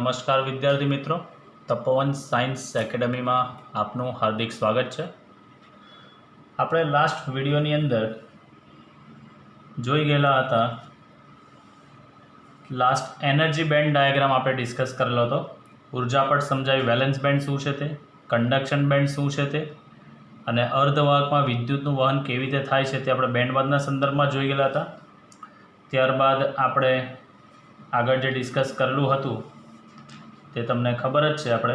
નમસ્કાર વિદ્યાર્થી મિત્રો, તપોવન સાયન્સ એકેડમીમાં આપનું હાર્દિક સ્વાગત છે। આપણે લાસ્ટ વિડીયોની અંદર જોઈ ગયેલા હતા લાસ્ટ એનર્જી બેન્ડ ડાયાગ્રામ આપણે ડિસ્કસ કરેલો હતો। ઉર્જા પટ સમજાવી, વેલેન્સ બેન્ડ શું છે તે, કંડક્શન બેન્ડ શું છે તે અને અર્ધવાહકમાં વિદ્યુતનું વહન કેવી રીતે થાય છે તે આપણે બેન્ડવાદના સંદર્ભમાં જોઈ ગયેલા હતા। ત્યારબાદ આપણે આગળ જે ડિસ્કસ કરેલું હતું તે તમને ખબર જ છે આપણે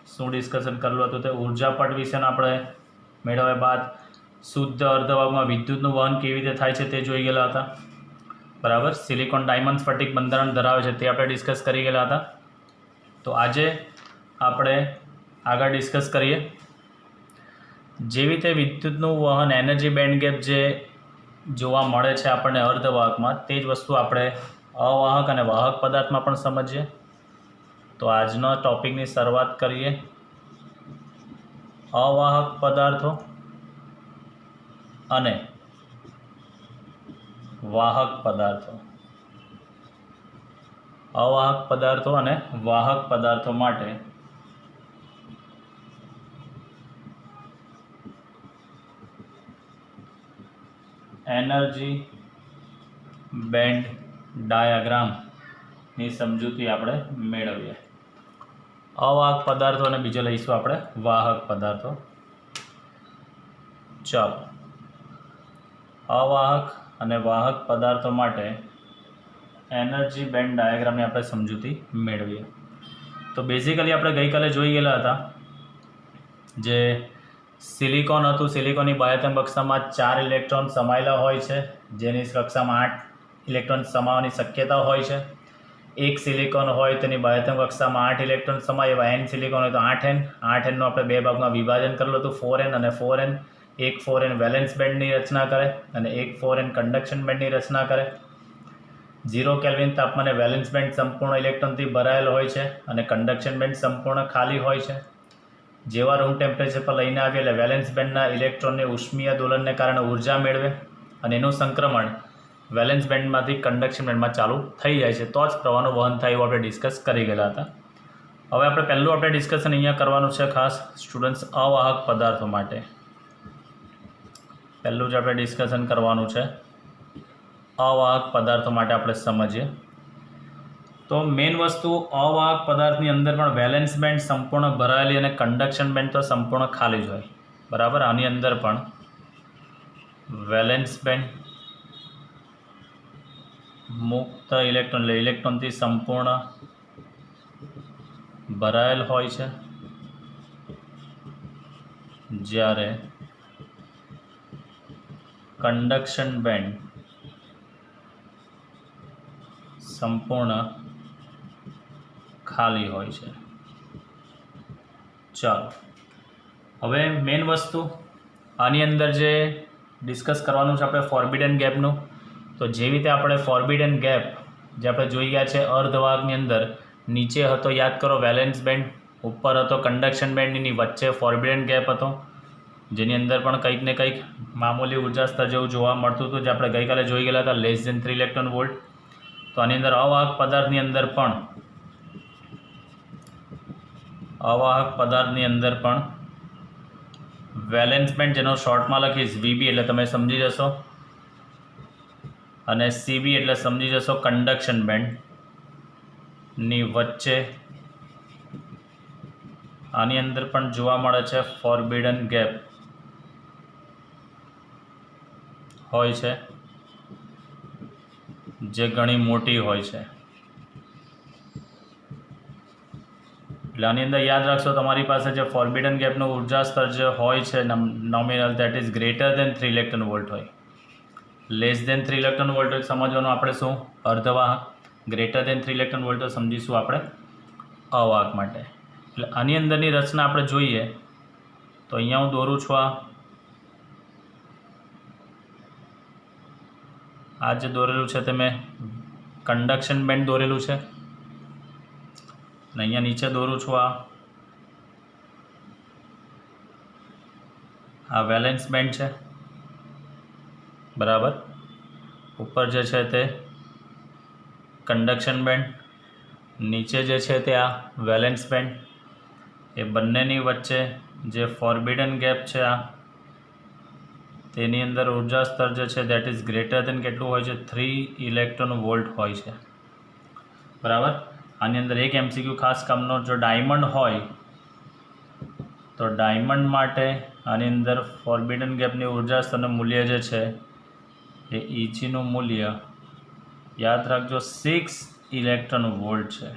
શું ડિસ્કશન કરેલું હતું તે ઉર્જા પટ વિશેના આપણે મેળવ્યા બાદ શુદ્ધ અર્ધવાહકમાં વિદ્યુતનું વહન કેવી રીતે થાય છે તે જોઈ ગયેલા હતા, બરાબર। સિલિકોન ડાયમંડ સ્ફટિક બંધારણ ધરાવે છે તે આપણે ડિસ્કસ કરી ગયેલા હતા। તો આજે આપણે આગળ ડિસ્કસ કરીએ। જેવી રીતે વિદ્યુતનું વહન એનર્જી બેન્ડ ગેપ જે જોવા મળે છે આપણને અર્ધવાહકમાં, તે જ વસ્તુ આપણે અવાહક અને વાહક પદાર્થમાં પણ સમજીએ। તો આજનો ટોપિકની શરૂઆત કરીએ અવાહક પદાર્થો અને વાહક પદાર્થો। અવાહક પદાર્થો અને વાહક પદાર્થો માટે એનર્જી બેન્ડ ડાયાગ્રામની સમજૂતી આપણે મેળવીએ। અવાહક પદાર્થો અને બીજો લઈશું આપણે વાહક પદાર્થો। ચાલો, અવાહક અને વાહક પદાર્થો માટે એનર્જી બેન્ડ ડાયાગ્રામની આપણે સમજૂતી મેળવીએ। તો બેઝિકલી આપણે ગઈકાલે જોઈ ગયેલા હતા જે સિલિકોન હતું, સિલિકોનની બાહ્યતમ કક્ષામાં 4 ઇલેક્ટ્રોન સમાયેલા હોય છે, જેની કક્ષામાં 8 ઇલેક્ટ્રોન સમાવવાની શક્યતા હોય છે। એક સિલિકોન હોય તેની બાહ્યતમ કક્ષામાં 8 ઇલેક્ટ્રોન સમાય, એવા n સિલિકોન હોય તો 8n। 8nનું આપણે બે ભાગમાં વિભાજન કરેલું હતું, 4n અને 4n। એક 4n વેલેન્સ બેન્ડની રચના કરે અને એક 4n કંડક્શન બેન્ડની રચના કરે। 0 કેલ્વિન તાપમાને વેલેન્સ બેન્ડ સંપૂર્ણ ઇલેક્ટ્રોનથી ભરાયેલ હોય છે અને કંડક્શન બેન્ડ સંપૂર્ણ ખાલી હોય છે। જેવા રૂમ ટેમ્પરેચર પર લઈને આવીએ એટલે વેલેન્સ બેન્ડના ઇલેક્ટ્રોનને ઉષ્મીય દોલનને કારણે ઉર્જા મેળવે અને એનું સંક્રમણ વેલેન્સ બેન્ડમાંથી કંડક્શન બેન્ડમાં ચાલુ થઈ જાય છે, તો જ પ્રવાહનું વહન થાય એવું આપણે ડિસ્કસ કરી ગયેલા હતા। હવે આપણે ડિસ્કશન અહીંયા કરવાનું છે ખાસ સ્ટુડન્ટ્સ અવાહક પદાર્થો માટે। પહેલું જ આપણે ડિસ્કશન કરવાનું છે અવાહક પદાર્થો માટે। આપણે સમજીએ તો મેઇન વસ્તુ અવાહક પદાર્થની અંદર પણ વેલેન્સ બેન્ડ સંપૂર્ણ ભરાયેલી અને કંડક્શન બેન્ડ તો સંપૂર્ણ ખાલી જ હોય, બરાબર। આની અંદર પણ વેલેન્સ બેન્ડ મુક્ત ઇલેક્ટ્રોન એટલે ઇલેક્ટ્રોનથી સંપૂર્ણ ભરાયેલ હોય છે, જ્યારે કંડક્શન બેન્ડ સંપૂર્ણ ખાલી હોય છે। ચાલો, હવે મેઇન વસ્તુ આની અંદર જે ડિસ્કસ કરવાનું છે આપણે ફોરબિડન ગેપનું। તો જેવી રીતે આપણે ફોરબિડન ગેપ જે આપણે જોઈ ગયા છે અર્ધવાહકની અંદર, નીચે હતો યાદ કરો વેલેન્સ બેન્ડ, ઉપર હતો કંડક્શન બેન્ડની વચ્ચે ફોરબિડન ગેપ હતો, જેની અંદર પણ કંઈક ને કંઈક મામૂલી ઉર્જા સ્તર જેવું જોવા મળતું હતું, જે આપણે ગઈકાલે જોઈ ગયેલા હતા <3 ઇલેક્ટ્રોન વોલ્ટ। તો આની અંદર અવાહક પદાર્થની અંદર પણ વેલેન્સ બેન્ડ, જેનો શોર્ટમાં લખીશ VB એટલે તમે સમજી જશો, અને CB એટલે સમજી જશો કંડક્શન બેન્ડની વચ્ચે આની અંદર પણ જોવા મળે છે ફોરબિડન ગેપ હોય છે, જે ઘણી મોટી હોય છે। એટલે આની અંદર યાદ રાખશો તમારી પાસે જે ફોરબિડન ગેપનું ઉર્જા સ્તર જે હોય છે nominal, that is greater than 3 electron volt હોય। લેસ દેન 3 ઇલેક્ટ્રોન વોલ્ટ સમજવાનું આપણે શું અર્ધવાહક, ગ્રેટર દેન 3 ઇલેક્ટ્રોન વોલ્ટ સમજીશું આપણે અવાહક માટે। એટલે આની અંદરની રચના આપણે જોઈએ તો અહીંયા હું દોરું છું, આ જે દોરેલું છે તે મેં કંડક્શન બેન્ડ દોરેલું છે, અને અહીંયા નીચે દોરું છું આ વેલેન્સ બેન્ડ છે, બરાબર। ઉપર જે છે તે કંડક્શન બેન્ડ નીચે જે છે તે આ વેલેન્સ બેન્ડ, એ બંનેની વચ્ચે જે ફોરબિડન ગેપ છે આ, તેની અંદર ઉર્જા સ્તર જે છે દેટ ઇઝ ગ્રેટર દેન કેટલું હોય છે 3 ઇલેક્ટ્રોન વોલ્ટ હોય છે, બરાબર. આની અંદર એક MCQ ખાસ કામનો, જો ડાયમંડ હોય તો ડાયમંડ માટે આની અંદર ફોરબિડન ગેપની ઉર્જા સ્તરનું મૂલ્ય જે છે એ EGનું મૂલ્ય યાદ રાખજો 6 ઇલેક્ટ્રોન વોલ્ટ છે.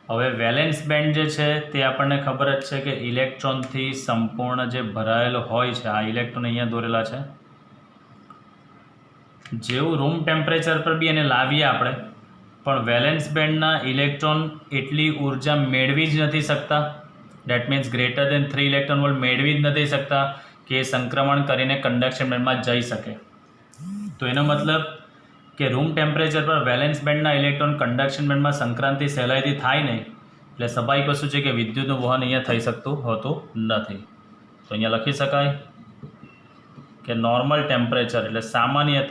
હવે વેલેન્સ બેન્ડ જે છે તે આપણને ખબર જ છે કે ઇલેક્ટ્રોનથી સંપૂર્ણ જે ભરાયેલો હોય છે, આ ઇલેક્ટ્રોન અહીંયા દોરેલા છે, જેવું રૂમ ટેમ્પરેચર પર બી એને લાવીએ આપણે, પણ વેલેન્સ બેન્ડના ઇલેક્ટ્રોન એટલી ઉર્જા મેળવી જ નથી શકતા, date means greater than 3 electron volt મેળવી જ નથી શકતા કે એ સંક્રમણ કરીને કંડક્શન બેન્ડમાં જઈ શકે. તો એનો મતલબ કે રૂમ ટેમ્પરેચર પર વેલેન્સ બેન્ડના ઇલેક્ટ્રોન કંડક્શન બેન્ડમાં સંક્રાંતિ સહેલાઈથી થાય નહીં, એટલે સ્વાભાવિક વસ્તુ છે કે વિદ્યુતનું વહન અહીંયા થઈ શકતું હોતું નથી. તો અહીંયા લખી શકાય કે નોર્મલ ટેમ્પરેચર એટલે સામાન્ય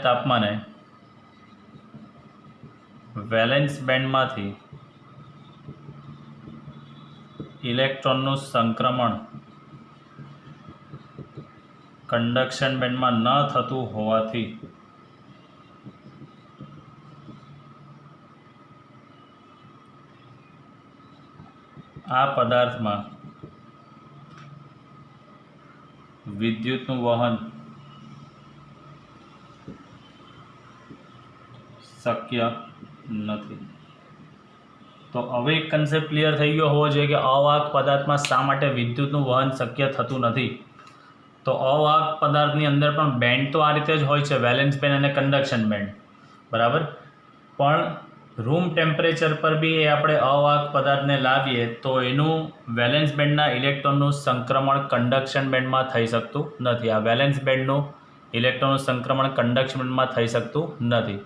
તાપમાને વેલેન્સ બેન્ડમાંથી ઇલેક્ટ્રોનનું સંક્રમણ કંડક્શન બેન્ડમાં ન થતું હોવાથી આ પદાર્થમાં વિદ્યુતનું વહન શક્ય નથી. તો હવે એક કન્સેપ્ટ ક્લિયર થઈ ગયો હોવો જોઈએ કે અવાહક પદાર્થમાં શા માટે વિદ્યુતનું વહન શક્ય થતું નથી. તો અવાહક પદાર્થની અંદર પણ બેન્ડ તો આ રીતે જ હોય છે, વેલેન્સ બેન્ડ અને કંડક્શન બેન્ડ, બરાબર. પણ રૂમ ટેમ્પરેચર પર બી એ આપણે અવાહક પદાર્થને લાવીએ તો એનું વેલેન્સ બેન્ડના ઇલેક્ટ્રોનનું સંક્રમણ કંડક્શન બેન્ડમાં થઈ શકતું નથી. આ વેલેન્સ બેન્ડનું ઇલેક્ટ્રોનનું સંક્રમણ કંડક્શન બેન્ડમાં થઈ શકતું નથી.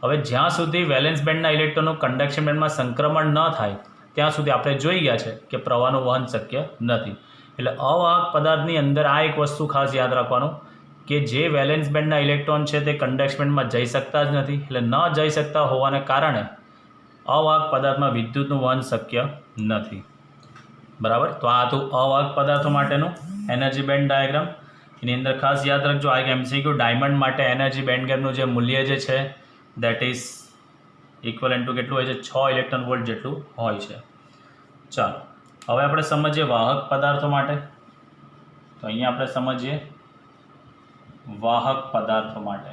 હવે જ્યાં સુધી વેલેન્સ બેન્ડના ઇલેક્ટ્રોનનું કંડક્શન બેન્ડમાં સંક્રમણ ન થાય ત્યાં સુધી આપણે જોઈ ગયા છે કે પ્રવાહનું વહન શક્ય નથી. એટલે અવાહક પદાર્થની અંદર આ એક વસ્તુ ખાસ યાદ રાખવાનું કે જે વેલેન્સ બેન્ડના ઇલેક્ટ્રોન છે તે કંડક્શન બેન્ડમાં જઈ શકતા જ નથી. એટલે ન જઈ શકતા હોવાને કારણે અવાહક પદાર્થમાં વિદ્યુતનું વહન શક્ય નથી, બરાબર. તો આ હતું અવાહક પદાર્થો માટેનું એનર્જી બેન્ડ ડાયાગ્રામ. એની અંદર ખાસ યાદ રાખજો આ એક MCQ, ડાયમંડ માટે એનર્જી બેન્ડ ગેપનું જે મૂલ્ય જે છે દેટ ઇઝ ઇક્વલન્ટ ટુ કેટલું હોય છે 6 ઇલેક્ટ્રોન વોલ્ટ જેટલું હોય છે. ચાલો હવે આપણે સમજીએ વાહક પદાર્થો માટે. તો અહીંયા આપણે સમજીએ વાહક પદાર્થો માટે.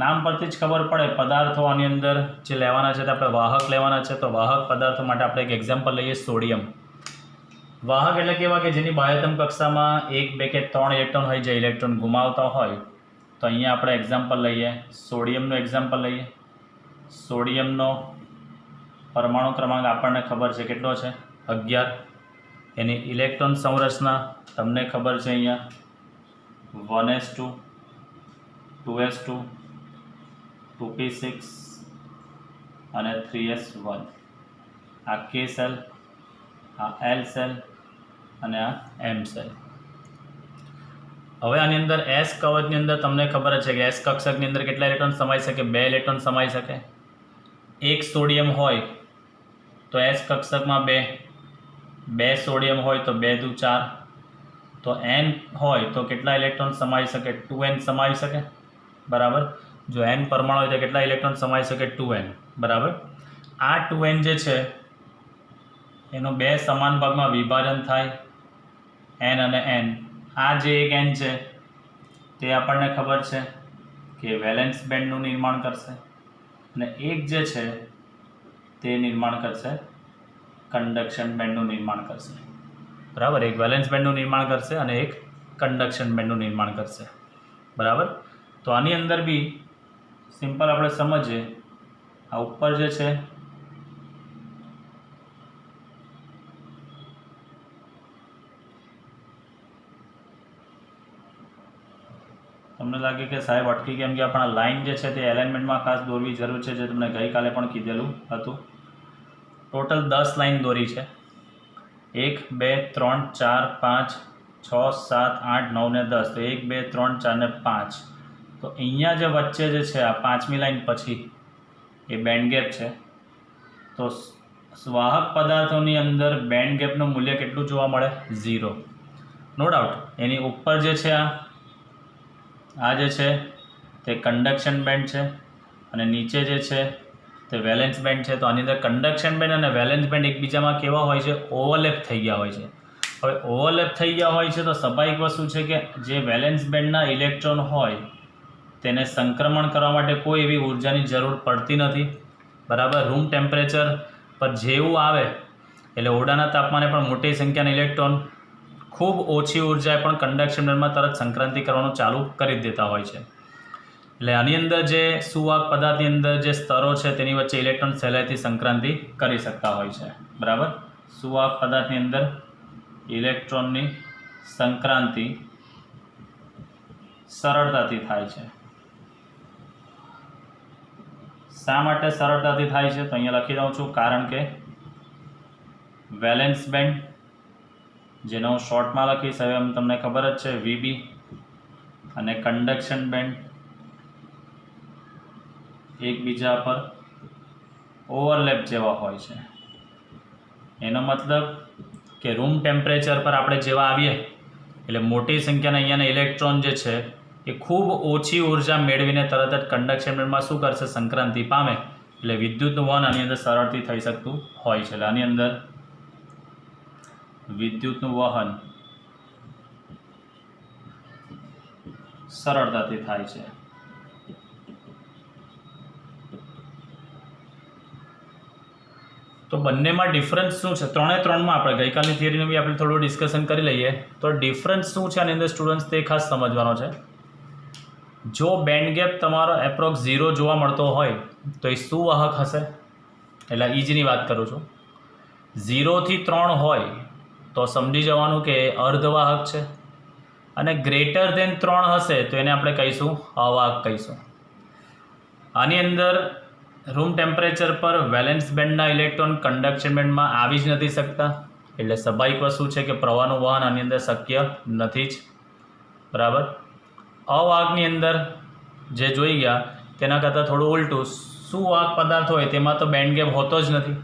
નામ પરથી જ ખબર પડે પદાર્થો આની અંદર જે લેવાના છે તે આપણે વાહક લેવાના છે. તો વાહક પદાર્થો માટે આપણે એક એક્ઝામ્પલ લઈએ, સોડિયમ. વાહક એટલે કેવા કે જેની બાહ્યતમ કક્ષામાં 1, 2 કે 3 ઇલેક્ટ્રોન હોય, જે ઇલેક્ટ્રોન ગુમાવતા હોય. તો અહીંયા આપણે એક્ઝામ્પલ લઈએ, સોડિયમનું એક્ઝામ્પલ લઈએ. સોડિયમનો પરમાણુ ક્રમાંક આપણને ખબર છે કેટલો છે 11. એની ઇલેક્ટ્રોન સંરચના તમને ખબર છે અહીંયા 1s2, 2s2, 2p6 અને 3s1. આ K સેલ, આ L સેલ અને આ M સેલ. હવે આની અંદર S કવચની અંદર તમને ખબર જ છે કે S કક્ષકની અંદર કેટલા ઇલેક્ટ્રોન સમાઈ શકે? 2 ઇલેક્ટ્રોન સમાઈ શકે. એક સોડિયમ હોય તો S કક્ષકમાં 2 સોડિયમ હોય તો 2 દુ 4. તો N હોય તો કેટલા ઇલેક્ટ્રોન સમાઈ શકે? 2n સમાઈ શકે, બરાબર. જો n પરમાણુ હોય તો કેટલા ઇલેક્ટ્રોન સમાઈ શકે? 2n, બરાબર. આ 2n જે છે એનું 2 સમાન ભાગમાં વિભાજન થાય, n અને n. આ જે એક n છે તે આપણને ખબર છે કે વેલેન્સ બેન્ડનું નિર્માણ કરશે અને એક જે છે તે નિર્માણ કરશે કંડક્શન બેન્ડનું નિર્માણ કરશે, બરાબર. એક વેલેન્સ બેન્ડનું નિર્માણ કરશે અને એક કંડક્શન બેન્ડનું નિર્માણ કરશે, બરાબર. તો આની અંદર બી સિમ્પલ આપણે સમજીએ. આ ઉપર જે છે તમને લાગે કે સાહેબ અટકી કેમ ગયા, પણ આ લાઇન જે છે તે એલાઇનમેન્ટમાં ખાસ દોરવી જરૂર છે, જે તમને ગઈકાલે પણ કીધેલું હતું. ટોટલ 10 લાઇન દોરી છે. 1, 2, 3, 4, 5, 6, 7, 8, 9 ને 10. તો 1, 2, 3, 4 ને 5. તો અહીંયા જે વચ્ચે જે છે આ 5મી લાઈન પછી એ બેન્ડ ગેપ છે. તો વાહક પદાર્થોની અંદર બેન્ડ ગેપનું મૂલ્ય કેટલું જોવા મળે? 0. No doubt. એની ઉપર જે છે આ જે છે તે કન્ડક્શન બેન્ડ છે અને નીચે જે છે તે વેલેન્સ બેન્ડ છે. તો આની અંદર કન્ડક્શન બેન્ડ અને વેલેન્સ બેન્ડ એકબીજામાં કેવા હોય છે? ઓવરલેપ થઈ ગયા હોય છે. હવે ઓવરલેપ થઈ ગયા હોય છે તો સ્વાભાવિક વસ્તુ છે કે જે વેલેન્સ બેન્ડના ઇલેક્ટ્રોન હોય તેને સંક્રમણ કરવા માટે કોઈ એવી ઉર્જાની જરૂર પડતી નથી, બરાબર. રૂમ ટેમ્પરેચર પર જેવું આવે એટલે ઓરડાના તાપમાને પણ મોટી સંખ્યાના ઇલેક્ટ્રોન ખૂબ ઓછી ઉર્જાએ પણ કન્ડક્શન બેન્ડમાં તરત સંક્રાંતિ કરવાનું ચાલુ કરી દેતા હોય છે. એટલે આની અંદર જે સુવાહક પદાર્થની અંદર જે સ્તરો છે તેની વચ્ચે ઇલેક્ટ્રોન સહેલાઈથી સંક્રાંતિ કરી શકતા હોય છે, બરાબર. સુવાહક પદાર્થની અંદર ઇલેક્ટ્રોનની સંક્રાંતિ સરળતાથી થાય છે. શા માટે સરળતાથી થાય છે? તો અહીંયા લખી દઉં છું. કારણ કે વેલેન્સ બેન્ડ, જેનો હું શોર્ટમાં લખીશ હવે તમને ખબર જ છે VB, અને કન્ડક્શન બેન્ડ એકબીજા પર ઓવરલેપ જેવા હોય છે. એનો મતલબ કે રૂમ ટેમ્પરેચર પર આપણે જેવા આવીએ એટલે મોટી સંખ્યાના અહીંયાના ઇલેક્ટ્રોન જે છે એ ખૂબ ઓછી ઉર્જા મેળવીને તરત જ કન્ડક્શન બેન્ડમાં શું કરશે? સંક્રાંતિ પામે. એટલે વિદ્યુતનું વહન આની અંદર સરળથી થઈ શકતું હોય છે. એટલે આની અંદર વિદ્યુતનું વહન સરળતાથી થાય છે. તો બંનેમાં ડિફરન્સ શું છે? 3 આપણે ગઈકાલની થિયરીનું બી આપણે થોડું ડિસ્કશન કરી લઈએ. તો ડિફરન્સ શું છે આની અંદર સ્ટુડન્ટ્સ તે ખાસ સમજવાનો છે. જો બેન્ડ ગેપ તમારો એપ્રોક્સ 0 જોવા મળતો હોય તો એ સુવાહક હશે. એટલે ઇજીની વાત કરું છું. 0 થી 3 હોય તો સમજી જવાનું કે અર્ધવાહક છે, અને ગ્રેટર દેન 3 હશે તો એને આપણે કહીશું અવાહક કહીશું. આની અંદર રૂમ ટેમ્પરેચર પર વેલેન્સ બેન્ડના ઇલેક્ટ્રોન કન્ડક્શન બેન્ડમાં આવી જ નથી શકતા. એટલે સ્વાભાવિક વસ્તુ છે કે પ્રવાહનું વહન આની અંદર શક્ય નથી જ, બરાબર. અવાહકની અંદર જે જોઈ ગયા તેના કરતાં થોડું ઉલટું, સુવાહક પદાર્થ હોય તેમાં તો બેન્ડ ગેપ હોતો જ નથી.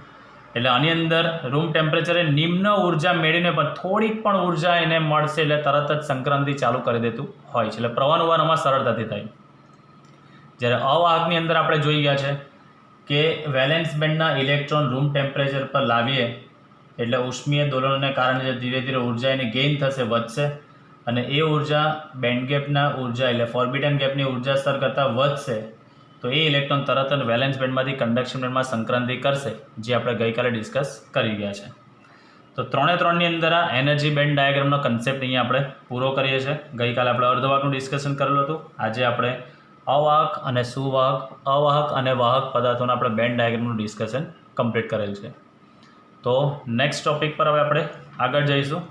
એટલે આની અંદર રૂમ ટેમ્પરેચરે નિમ્ન ઉર્જા મેળવીને પણ થોડીક પણ ઉર્જા એને મળશે એટલે તરત જ સંક્રાંતિ ચાલુ કરી દેતું હોય છે. એટલે પ્રવાહનું વહન આમાં સરળતાથી થાય. જ્યારે અવાહકની અંદર આપણે જોઈ ગયા છે કે વેલેન્સ બેન્ડના ઇલેક્ટ્રોન રૂમ ટેમ્પરેચર પર લાવીએ એટલે ઉષ્મીય દોલનોને કારણે જે ધીરે ધીરે ઉર્જા એની ગેઇન થશે, વધશે, અને એ ઉર્જા બેન્ડ ગેપના ઉર્જા એટલે ફોરબિડન ગેપની ઉર્જા સ્તર કરતાં વધશે તો એ ઇલેક્ટ્રોન તરત જ વેલેન્સ બેન્ડમાંથી કન્ડક્શન બેન્ડમાં સંક્રાંતિ કરશે, જે આપણે ગઈકાલે ડિસ્કસ કરી ગયા છે. તો 3ની અંદર આ એનર્જી બેન્ડ ડાયાગ્રામનો કન્સેપ્ટ અહીંયા આપણે પૂરો કરીએ છીએ. ગઈકાલે આપણે અર્ધવાહકનું ડિસ્કશન કરેલું હતું. આજે આપણે અવાહક અને સુવાહક, અવાહક અને વાહક પદાર્થોના આપણે બેન્ડ ડાયાગ્રામનું ડિસ્કશન કમ્પ્લીટ કરેલ છે. તો નેક્સ્ટ ટોપિક પર હવે આપણે આગળ જઈશું.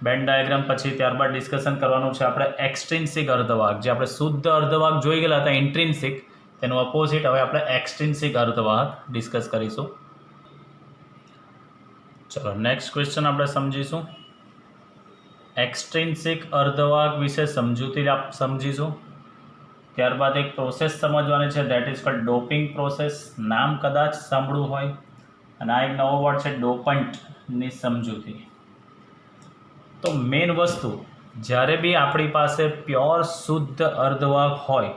બેન્ડ ડાયાગ્રામ પછી ત્યારબાદ ડિસ્કશન કરવાનું છે આપણે એક્સટ્રિન્સિક અર્ધવાહક. જે આપણે શુદ્ધ અર્ધવાહક જોઈ ગયેલા હતા ઇન્ટ્રિન્સિક, તેનું ઓપોઝિટ હવે આપણે એક્સટ્રિન્સિક અર્ધવાહક ડિસ્કસ કરીશું. ચલો નેક્સ્ટ ક્વેશ્ચન આપણે સમજીશું. એક્સટ્રિન્સિક અર્ધવાહક વિશે સમજૂતી સમજીશું. ત્યારબાદ એક પ્રોસેસ સમજવાની છે, that is called doping process. નામ કદાચ સાંભળવું હોય. અને આ એક નવો વર્ડ છે ડોપન્ટની સમજૂતી. તો મેઇન વસ્તુ, જ્યારે બી આપણી પાસે પ્યોર શુદ્ધ અર્ધવાહક હોય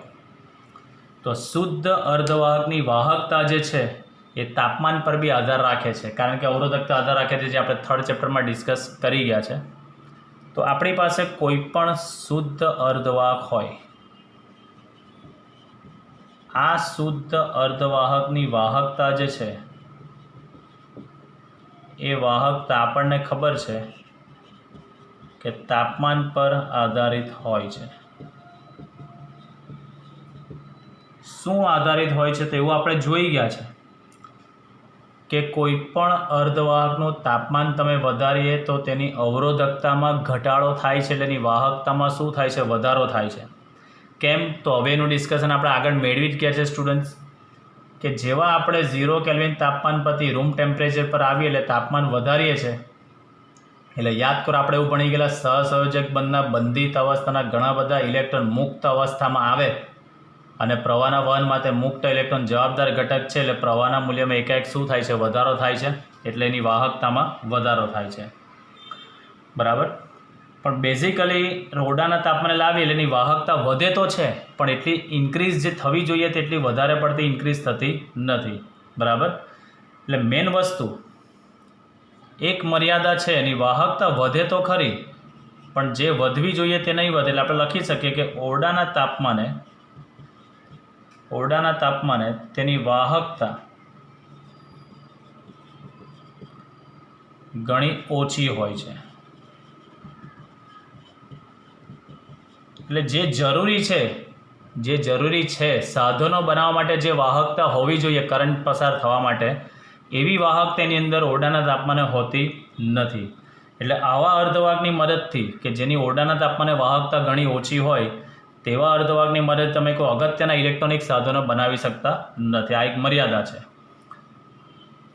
તો શુદ્ધ અર્ધવાહકની વાહકતા જે છે એ તાપમાન પર બી આધાર રાખે છે. કારણ કે અવરોધકતા આધાર રાખે છે, જે આપણે 3rd ચેપ્ટરમાં ડિસ્કસ કરી ગયા છે. તો આપણી પાસે કોઈ પણ શુદ્ધ અર્ધવાહક હોય, આ શુદ્ધ અર્ધવાહકની વાહકતા જે છે એ વાહકતા આપણને ખબર છે કે તાપમાન પર આધારિત હોય છે. શું આધારિત હોય છે તેવું આપણે જોઈ ગયા છે કે કોઈ પણ અર્ધવાહકનું તાપમાન તમે વધારીએ તો તેની અવરોધકતામાં ઘટાડો થાય છે, એટલે એની વાહકતામાં શું થાય છે? વધારો થાય છે. કેમ? તો હવે એનું ડિસ્કશન આપણે આગળ મેળવી જ ગયા છે સ્ટુડન્ટ્સ, કે જેવા આપણે 0 કેલ્વિન તાપમાન પરથી રૂમ ટેમ્પરેચર પર આવીએ એટલે તાપમાન વધારીએ છીએ એટલે યાદ કરો, આપણે એવું ભણી ગયેલા સહસંયોજક બંધના બંધિત અવસ્થાના ઘણા બધા ઇલેક્ટ્રોન મુક્ત અવસ્થામાં આવે અને પ્રવાહના વહન માટે મુક્ત ઇલેક્ટ્રોન જવાબદાર ઘટક છે. એટલે પ્રવાહના મૂલ્યમાં એકાએક શું થાય છે? વધારો થાય છે. એટલે એની વાહકતામાં વધારો થાય છે. બરાબર. પણ બેઝિકલી ઓરડાના તાપમાને લાવી એટલે એની વાહકતા વધે તો છે, પણ એટલી ઇન્ક્રીઝ જે થવી જોઈએ તેટલી વધારે પડતી ઇન્ક્રીઝ થતી નથી. બરાબર. એટલે મેઇન વસ્તુ એક મર્યાદા છે, એની વાહકતા વધે તો ખરી, પણ જે વધવી જોઈએ તે નહીં વધે. એટલે આપણે લખી શકીએ કે ઓરડાના તાપમાને તેની વાહકતા ઘણી ઓછી હોય છે. એટલે જે જરૂરી છે સાધનો બનાવવા માટે જે વાહકતા હોવી જોઈએ કરંટ પસાર થવા માટે, એવી વાહકતા એની અંદર ઓરડાના તાપમાને હોતી નથી. એટલે આવા અર્ધવાહકની મદદથી કે જેની ઓરડાના તાપમાને વાહકતા ઘણી ઓછી હોય તેવા અર્ધવાહકની મદદ તમે કોઈ અગત્યના ઇલેક્ટ્રોનિક સાધનો બનાવી શકતા નથી. આ એક મર્યાદા છે.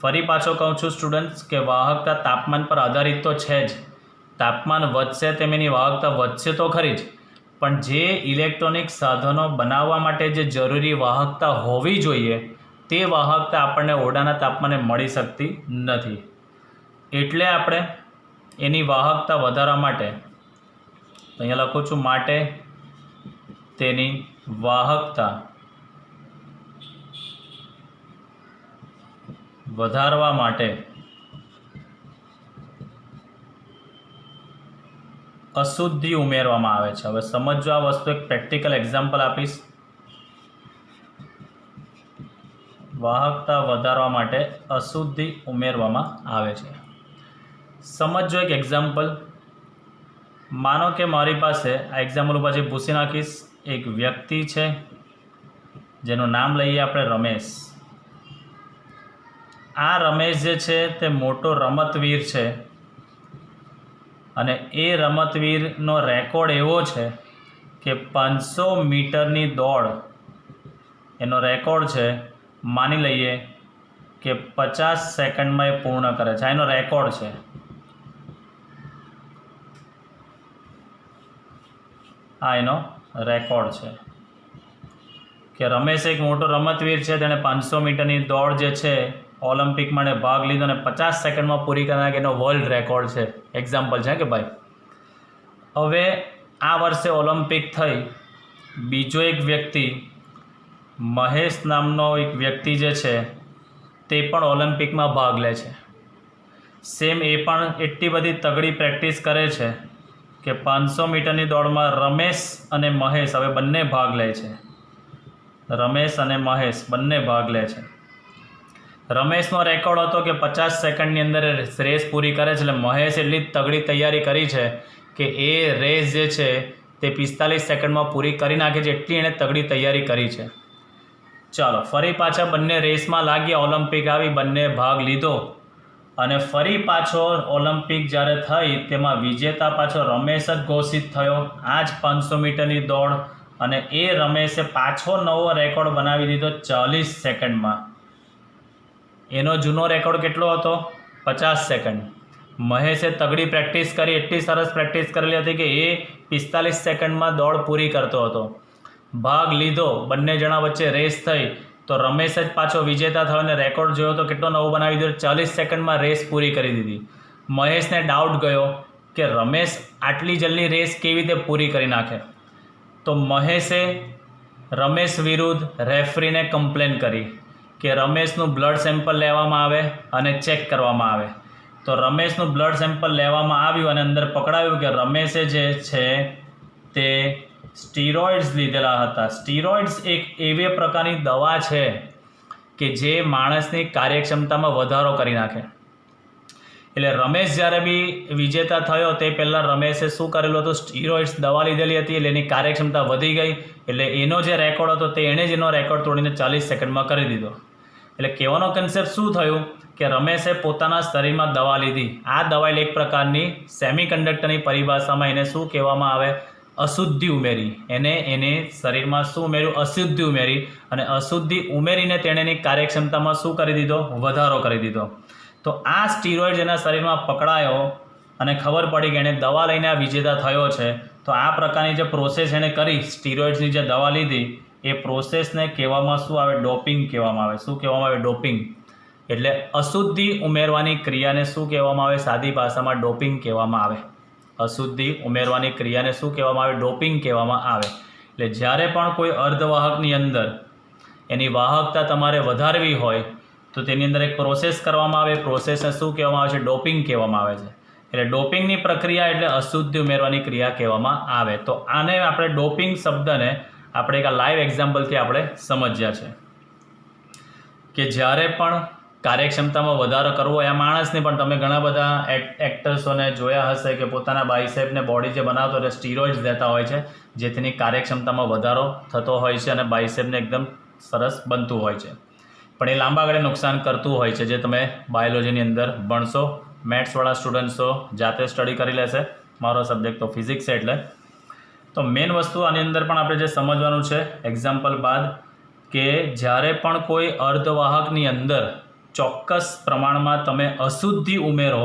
ફરી પાછો કહું છું સ્ટુડન્ટ્સ કે વાહકતા તાપમાન પર આધારિત તો છે જ. તાપમાન વધશે તેમ એની વાહકતા વધશે તો ખરી જ, પણ જે ઇલેક્ટ્રોનિક સાધનો બનાવવા માટે જે જરૂરી વાહકતા હોવી જોઈએ તે વાહકતા આપણને ઓરડાના તાપમાને મળી શકતી નથી. એટલે આપણે એની વાહકતા વધારવા માટે અહીંયા લખું છું, માટે તેની વાહકતા વધારવા માટે અશુદ્ધિ ઉમેરવામાં આવે છે. હવે સમજો આ વસ્તુ, એક પ્રેક્ટિકલ એક્ઝામ્પલ આપીશ. વાહકતા વધારવા માટે અશુદ્ધિ ઉમેરવામાં આવે છે. સમજો એક એક્ઝામ્પલ. માનો કે મારી પાસે, આ એક્ઝામ્પલ ઉપર જે ભૂસી નાખીશ, એક વ્યક્તિ છે જેનું નામ લઈએ આપણે રમેશ. આ રમેશ જે છે તે મોટો રમતવીર છે અને એ રમતવીરનો રેકોર્ડ એવો છે કે 500 મીટરની દોડ એનો રેકોર્ડ છે. માની લઈએ કે 50 સેકન્ડમાં એ પૂર્ણ કરે છે. આ એનો રેકોર્ડ છે. આ એનો રેકોર્ડ છે કે રમેશ એક મોટો રમતવીર છે, તેણે 500 મીટરની દોડ જે છે ઓલિમ્પિકમાં ભાગ લીધો અને 50 સેકન્ડમાં પૂરી કરનાર એનો વર્લ્ડ રેકોર્ડ છે. એક્ઝામ્પલ છે કે ભાઈ. હવે આ વર્ષે ઓલિમ્પિક થઈ, બીજો એક વ્યક્તિ મહેશ નામનો એક વ્યક્તિ જે છે તે પણ ઓલિમ્પિકમાં ભાગ લે છે. સેમ એ પણ એટલી બધી તગડી પ્રેક્ટિસ કરે છે કે 500 મીટરની દોડમાં રમેશ અને મહેશ હવે બંને ભાગ લે છે. રમેશ અને મહેશ બંને ભાગ લે છે. રમેશનો રેકોર્ડ હતો કે 50 સેકન્ડની અંદર રેસ પૂરી કરે છે. એટલે મહેશ એટલી તગડી તૈયારી કરી છે કે એ રેસ જે છે તે 45 સેકન્ડમાં પૂરી કરી નાખે છે. એટલી એણે તગડી તૈયારી કરી છે. ચાલો ફરી પાછા બંને રેસમાં લાગ્યા. ઓલિમ્પિક આવી, બંને ભાગ લીધો અને ફરી પાછો ઓલિમ્પિક જ્યારે થઈ તેમાં વિજેતા પાછો રમેશ જ ઘોષિત થયો. આ જ 500 મીટરની દોડ, અને એ રમેશે પાછો નવો રેકોર્ડ બનાવી દીધો 40 સેકન્ડમાં. એનો જૂનો રેકોર્ડ કેટલો હતો? 50 સેકન્ડ. મહેશે તગડી પ્રેક્ટિસ કરી, એટલી સરસ પ્રેક્ટિસ કરેલી હતી કે એ 45 સેકન્ડમાં દોડ પૂરી કરતો હતો. ભાગ લીધો, બંને જણા વચ્ચે રેસ થઈ તો રમેશ જ પાછો વિજેતા થયો અને રેકોર્ડ જોયો તો કેટલો નવો બનાવી દીધો? 40 સેકન્ડમાં રેસ પૂરી કરી દીધી. મહેશને ડાઉટ ગયો કે રમેશ આટલી જલ્દી રેસ કેવી રીતે પૂરી કરી નાખે. તો મહેશે રમેશ વિરુદ્ધ રેફરીને કમ્પ્લેન કરી કે રમેશનું બ્લડ સેમ્પલ લેવામાં આવે અને ચેક કરવામાં આવે. તો રમેશનું બ્લડ સેમ્પલ લેવામાં આવ્યું અને અંદર પકડાયું કે રમેશે જે છે તે સ્ટીરોઇડ્સ લીધેલા હતા. સ્ટીરોઇડ્સ એક એવી પ્રકારની દવા છે કે જે માણસની કાર્યક્ષમતામાં વધારો કરી નાખે. એટલે રમેશ જ્યારે બી વિજેતા થયો તે પહેલાં રમેશે શું કરેલું હતું? સ્ટીરોઇડ્સ દવા લીધેલી હતી. એટલે એની કાર્યક્ષમતા વધી ગઈ. એટલે એનો જે રેકોર્ડ હતો તે એણે જ એનો રેકોર્ડ તોડીને 40 સેકન્ડમાં કરી દીધો. એટલે કહેવાનો કન્સેપ્ટ શું થયું કે રમેશે પોતાના શરીરમાં દવા લીધી. આ દવા એક પ્રકારની સેમિકન્ડક્ટરની પરિભાષામાં એને શું કહેવામાં આવે? અશુદ્ધિ ઉમેરી. એને શરીરમાં શું ઉમેર્યું? અશુદ્ધિ ઉમેરી. અને અશુદ્ધિ ઉમેરીને તેણે એની કાર્યક્ષમતામાં શું કરી દીધો? વધારો કરી દીધો. તો આ સ્ટીરોઇડ એના શરીરમાં પકડાયો અને ખબર પડી કે એણે દવા લઈને આ વિજેતા થયો છે, તો આ પ્રકારની જે પ્રોસેસ એણે કરી, સ્ટીરોઇડ્સની જે દવા લીધી, એ પ્રોસેસને કહેવામાં શું આવે? ડોપિંગ કહેવામાં આવે. શું કહેવામાં આવે? ડોપિંગ. એટલે અશુદ્ધિ ઉમેરવાની ક્રિયાને શું કહેવામાં આવે? સાદી ભાષામાં ડોપિંગ કહેવામાં આવે. અશુદ્ધિ ઉમેરવાની ક્રિયાને શું કહેવામાં આવે? ડોપિંગ કહેવામાં આવે. એટલે જ્યારે પણ કોઈ અર્ધવાહકની અંદર એની વાહકતા તમારે વધારવી હોય તો તેની અંદર એક પ્રોસેસ કરવામાં આવે. પ્રોસેસને શું કહેવામાં આવે છે? ડોપિંગ કહેવામાં આવે છે. એટલે ડોપિંગની પ્રક્રિયા એટલે અશુદ્ધિ ઉમેરવાની ક્રિયા કહેવામાં આવે. તો આને આપણે ડોપિંગ શબ્દને આપણે એક લાઈવ એક્ઝામ્પલથી આપણે સમજ્યા છે કે જ્યારે પણ કાર્યક્ષમતામાં વધારો કરવો હોય, આ માણસને પણ તમે ઘણા બધા એક્ટર્સોને જોયા હશે કે પોતાના બાયસેપને બોડી જે બનાવતો એટલે સ્ટીરોઇડ્સ દેતા હોય છે, જેથીની કાર્યક્ષમતામાં વધારો થતો હોય છે અને બાયસેપને એકદમ સરસ બનતું હોય છે. પણ એ લાંબા ગાળે નુકસાન કરતું હોય છે, જે તમે બાયોલોજીની અંદર ભણશો. મેથ્સવાળા સ્ટુડન્ટ્સો જાતે સ્ટડી કરી લેશે. મારો સબ્જેક્ટ તો ફિઝિક્સ છે. એટલે તો મેઇન વસ્તુ આની અંદર પણ આપણે જે સમજવાનું છે એક્ઝામ્પલ બાદ, કે જ્યારે પણ કોઈ અર્ધવાહકની અંદર ચોક્કસ પ્રમાણમાં તમે અશુદ્ધિ ઉમેરો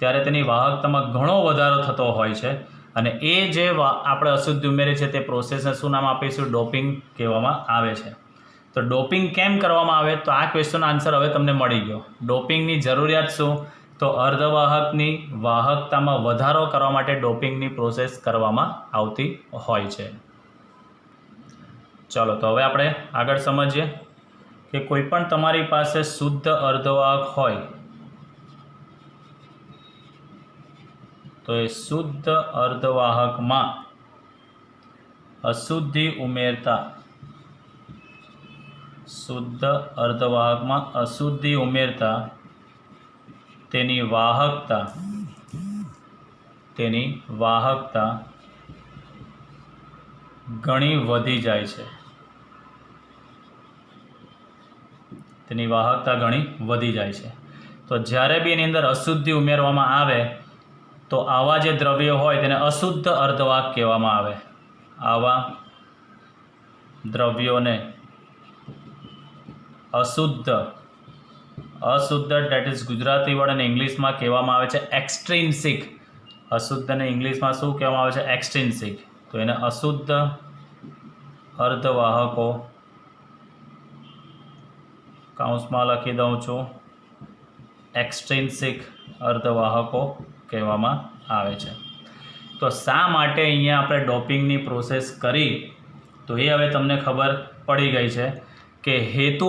ત્યારે તેની વાહકતામાં ઘણો વધારો થતો હોય છે. અને એ જે આપણે અશુદ્ધિ ઉમેરી છે તે પ્રોસેસને શું નામ આપીશું? ડોપિંગ કહેવામાં આવે છે. તો ડોપિંગ કેમ કરવામાં આવે? તો આ ક્વેશ્ચનનો આન્સર હવે તમને મળી ગયો. ડોપિંગની જરૂરિયાત શું? તો અર્ધવાહકની વાહકતામાં વધારો કરવા માટે ડોપિંગની પ્રોસેસ કરવામાં આવતી હોય છે. ચાલો તો હવે આપણે આગળ સમજીએ કે કોઈ પણ તમારી પાસે શુદ્ધ અર્ધવાહક હોય તો એ શુદ્ધ અર્ધવાહકમાં અશુદ્ધિ ઉમેરતા તેની વાહકતા ઘણી વધી જાય છે. તો જ્યારે બી એની અંદર અશુદ્ધિ ઉમેરવામાં આવે તો આવા જે દ્રવ્યો હોય તેને અશુદ્ધ અર્ધવાહક કહેવામાં આવે. આવા દ્રવ્યોને અશુદ્ધ ડેટ ઇઝ ગુજરાતી વર્ડ અને ઇંગ્લિશમાં કહેવામાં આવે છે એક્સટ્રિન્સિક. અશુદ્ધને ઇંગ્લિશમાં શું કહેવામાં આવે છે? એક્સટ્રિન્સિક. તો એને અશુદ્ધ અર્ધવાહકો કૌંસમાં લખી દઉં છું, એક્સટ્રિન્સિક અર્ધવાહકો કહેવામાં આવે છે. તો શા માટે અહીંયા આપણે ડોપિંગની પ્રોસેસ કરી? તો એ હવે તમને ખબર પડી ગઈ છે કે હેતુ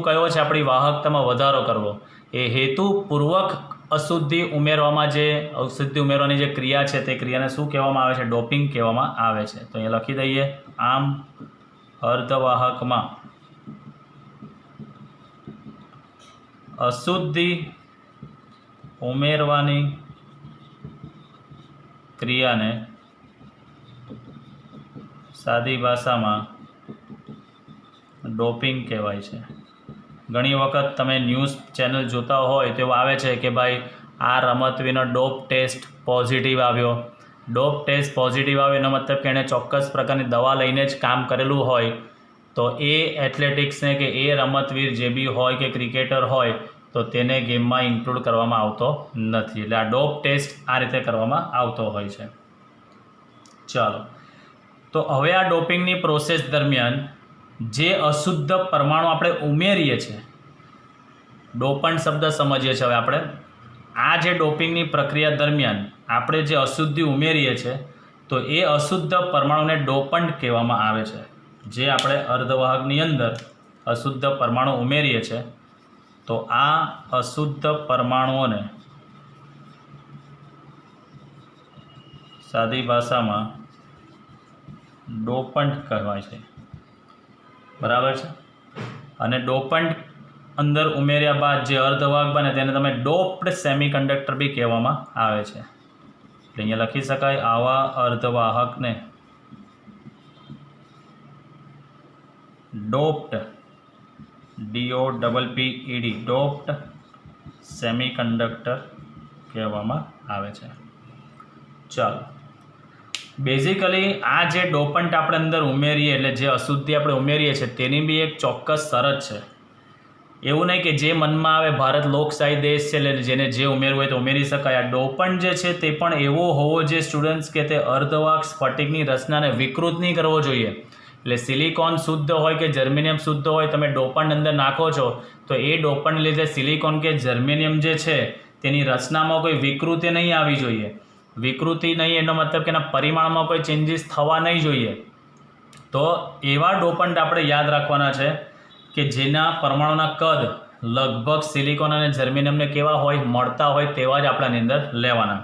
કયો છે? આપણી વાહકતામાં વધારો કરવો. એ હેતુપૂર્વક અશુદ્ધિ ઉમેરવાની જે ક્રિયા છે તે ક્રિયાને શું કહેવામાં આવે છે? ડોપિંગ કહેવામાં આવે છે. તો અહીંયા લખી દઈએ, આમ અર્ધવાહકમાં અશુદ્ધિ ઉમેરવાની ક્રિયાને સાદી ભાષામાં ડોપિંગ કહેવાય છે. ઘણી વખત તમે ન્યૂઝ ચેનલ જોતા હોય તો એવું આવે છે કે ભાઈ આ રમતવીરનો ડોપ ટેસ્ટ પોઝિટિવ આવ્યો. ડોપ ટેસ્ટ પોઝિટિવ આવ્યો એનો મતલબ કે એણે ચોક્કસ પ્રકારની દવા લઈને જ કામ કરેલું હોય. તો એ એથ્લેટિક્સને કે એ રમતવીર જે બી હોય કે ક્રિકેટર હોય તો તેને ગેમમાં ઇન્ક્લુડ કરવામાં આવતો નથી. એટલે આ ડોપ ટેસ્ટ આ રીતે કરવામાં આવતો હોય છે. ચાલો તો હવે આ ડોપિંગની પ્રોસેસ દરમિયાન જે અશુદ્ધ પરમાણુ આપણે ઉમેરીએ છીએ, ડોપન્ટ શબ્દ સમજીએ છીએ હવે આપણે. આ જે ડોપિંગની પ્રક્રિયા દરમિયાન આપણે જે અશુદ્ધિ ઉમેરીએ છીએ તો એ અશુદ્ધ પરમાણુને ડોપન્ટ કહેવામાં આવે છે. જે આપણે અર્ધવાહકની અંદર અશુદ્ધ પરમાણુ ઉમેરીએ છીએ તો આ અશુદ્ધ પરમાણુઓને સાદી ભાષામાં ડોપન્ટ કહેવાય છે. બરાબર છે? અને ડોપન્ટ અંદર ઉમેર્યા બાદ જે અર્ધવાહક બને તેને તમે ડોપ્ડ સેમિકન્ડક્ટર બી કહેવામાં આવે છે. એટલે અહીંયા લખી શકાય, આવા અર્ધવાહકને ડોપ્ડ ડોપ્ડ સેમિકન્ડક્ટર કહેવામાં આવે છે. ચાલો બેઝિકલી આ જે ડોપન્ટ આપણે અંદર ઉમેરીએ એટલે જે અશુદ્ધિ આપણે ઉમેરીએ છીએ તેની બી એક ચોક્કસ શરત છે એવું નહીં કે જે મનમાં આવે ભારત લોકશાહી દેશ છે એટલે જેને જે ઉમેરવું હોય તો ઉમેરી શકાય. આ ડોપન્ટ જે છે તે પણ એવો હોવો જોઈએ સ્ટુડન્ટ્સ કે તે અર્ધવાહક સ્ફટિકની રચનાને વિકૃત નહીં કરવો જોઈએ. એટલે સિલિકોન શુદ્ધ હોય કે જર્મેનિયમ શુદ્ધ હોય, તમે ડોપન્ટ અંદર નાખો છો તો એ ડોપન્ટને લીધે સિલિકોન કે જર્મેનિયમ જે છે તેની રચનામાં કોઈ વિકૃતિ નહીં આવી જોઈએ. વિકૃતિ નહીં એનો મતલબ કે એના પરિમાણમાં કોઈ ચેન્જીસ થવા નહીં જોઈએ. તો એવા ડોપન્ટ આપણે યાદ રાખવાના છે કે જેના પરમાણુના કદ લગભગ સિલિકોન અને જર્મેનિયમને કેવા હોય, મળતા હોય તેવા જ આપણાની અંદર લેવાના.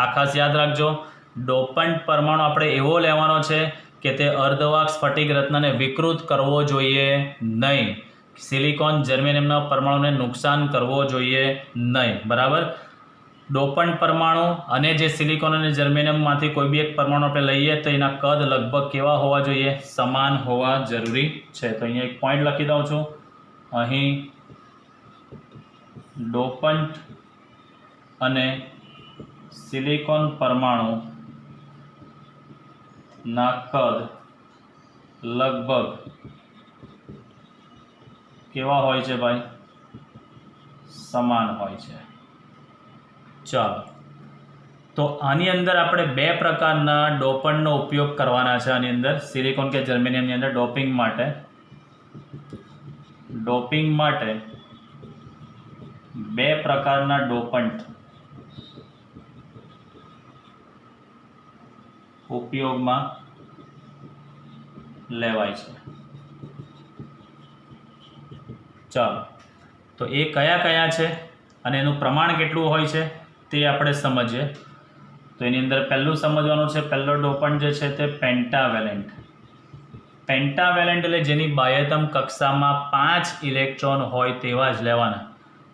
આ ખાસ યાદ રાખજો. ડોપન્ટ પરમાણુ આપણે એવો લેવાનો છે કે તે અર્ધવાહક સ્ફટિક રચનાને વિકૃત કરવો જોઈએ નહીં. સિલિકોન જર્મેનિયમના પરમાણુને નુકસાન કરવો જોઈએ નહીં. બરાબર. ડોપન્ટ પરમાણુ અને જે સિલિકોન અને જર્મેનિયમમાંથી કોઈ બી એક પરમાણુ આપણે લઈએ તો એના કદ લગભગ કેવા હોવા જોઈએ, સમાન હોવા જરૂરી છે. તો અહીંયા એક પોઈન્ટ લખી દઉં છું. અહીં ડોપન્ટ અને સિલિકોન પરમાણુના કદ લગભગ કેવા હોય છે ભાઈ, સમાન હોય છે. ચાલો, તો આની અંદર આપણે બે પ્રકારના ડોપન્ટનો ઉપયોગ કરવાના છે. આની અંદર સિલિકોન કે જર્મેનિયમની અંદર ડોપિંગ માટે બે પ્રકારના ડોપન્ટ ઉપયોગમાં લેવાય છે. ચાલો, તો એ કયા કયા છે અને એનું પ્રમાણ કેટલું હોય છે તે આપણે સમજીએ. તો એની અંદર પહેલું સમજવાનું છે, પહેલો ડોપન્ટ જે છે તે પેન્ટાવેલેન્ટ. પેન્ટાવેલેન્ટ એટલે જેની બાહ્યતમ કક્ષામાં 5 ઇલેક્ટ્રોન હોય તેવા જ લેવાના.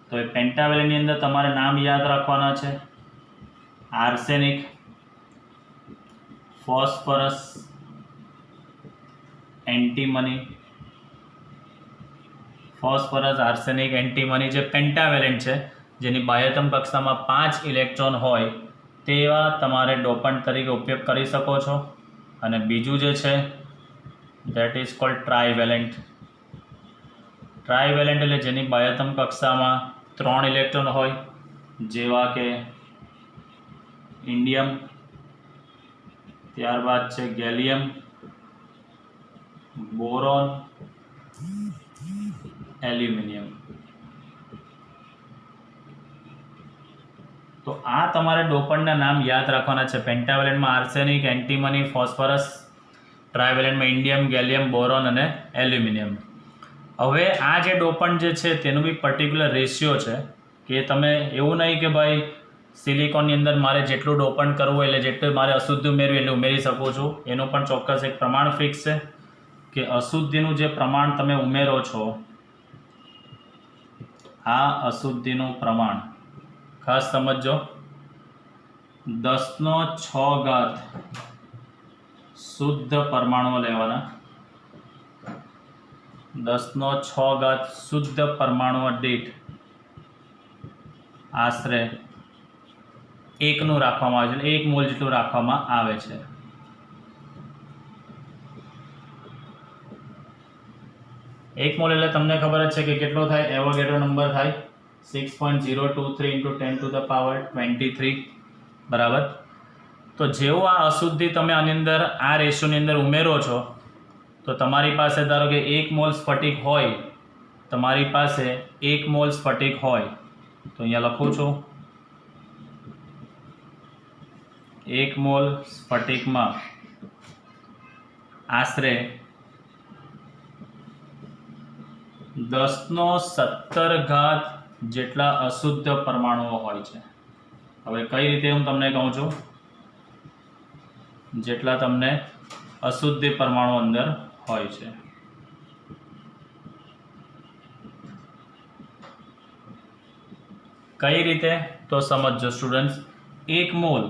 તો એ પેન્ટાવેલેન્ટની અંદર તમારે નામ યાદ રાખવાના છે. Arsenic, phosphorus, antimony. Phosphorus, arsenic, antimony જે પેન્ટાવેલેન્ટ છે જેની બાહ્યતમ કક્ષામાં 5 ઇલેક્ટ્રોન હોય તેવા તમારે ડોપન્ટ તરીકે ઉપયોગ કરી શકો છો. અને બીજું જે છે દેટ ઇઝ કોલ્ડ ટ્રાઇવેલેન્ટ. ટ્રાઇવેલેન્ટ એટલે જેની બાહ્યતમ કક્ષામાં 3 ઇલેક્ટ્રોન હોય જેવા કે ઇન્ડિયમ, ત્યારબાદ છે ગેલિયમ, બોરોન, એલ્યુમિનિયમ. તો આ તમારે ડોપન્ટના નામ યાદ રાખવાના છે. પેન્ટાવેલેન્ટમાં આર્સેનિક, એન્ટીમની, ફોસ્ફરસ, ટ્રાઇવેલેન્ટમાં ઇન્ડિયમ, ગેલિયમ, બોરોન અને એલ્યુમિનિયમ. હવે આ જે ડોપન્ટ જે છે તેનું બી પર્ટિક્યુલર રેશિયો છે કે તમે એવું નહીં કે ભાઈ સિલિકોનની અંદર મારે જેટલું ડોપન્ટ કરવું એટલે જેટલું મારે અશુદ્ધ ઉમેરવું એટલે ઉમેરી શકું છું. એનું પણ ચોક્કસ એક પ્રમાણ ફિક્સ છે કે અશુદ્ધિનું જે પ્રમાણ તમે ઉમેરો છો, આ અશુદ્ધિનું પ્રમાણ ખાસ સમજો. 10⁶ શુદ્ધ પરમાણુઓ લેવાના. 10⁶ શુદ્ધ પરમાણુઓ દીઠ આશરે 1નું રાખવામાં આવે છે, 1 મોલ જેટલું રાખવામાં આવે છે. એક મોલ એટલે તમને ખબર જ છે કે કેટલો થાય, એવોગેડ્રો નંબર થાય 6.023 × 10⁻23. બરાબર. તો જેવું આ અશુદ્ધિ તમે આની અંદર આ રેશિયોની અંદર ઉમેરો છો તો તમારી પાસે ધારો કે 1 મોલ સ્ફટિક હોય, તમારી પાસે 1 મોલ સ્ફટિક હોય તો અહીંયા લખું છું 1 મોલ સ્ફટિકમાં આશરે 10⁻17 જેટલા અશુદ્ધ પરમાણુઓ હોય છે. હવે કઈ રીતે હું તમને કહું છું, જેટલા તમને અશુદ્ધ પરમાણુ અંદર હોય છે. કઈ રીતે તો સમજો સ્ટુડન્ટ્સ. 1 મોલ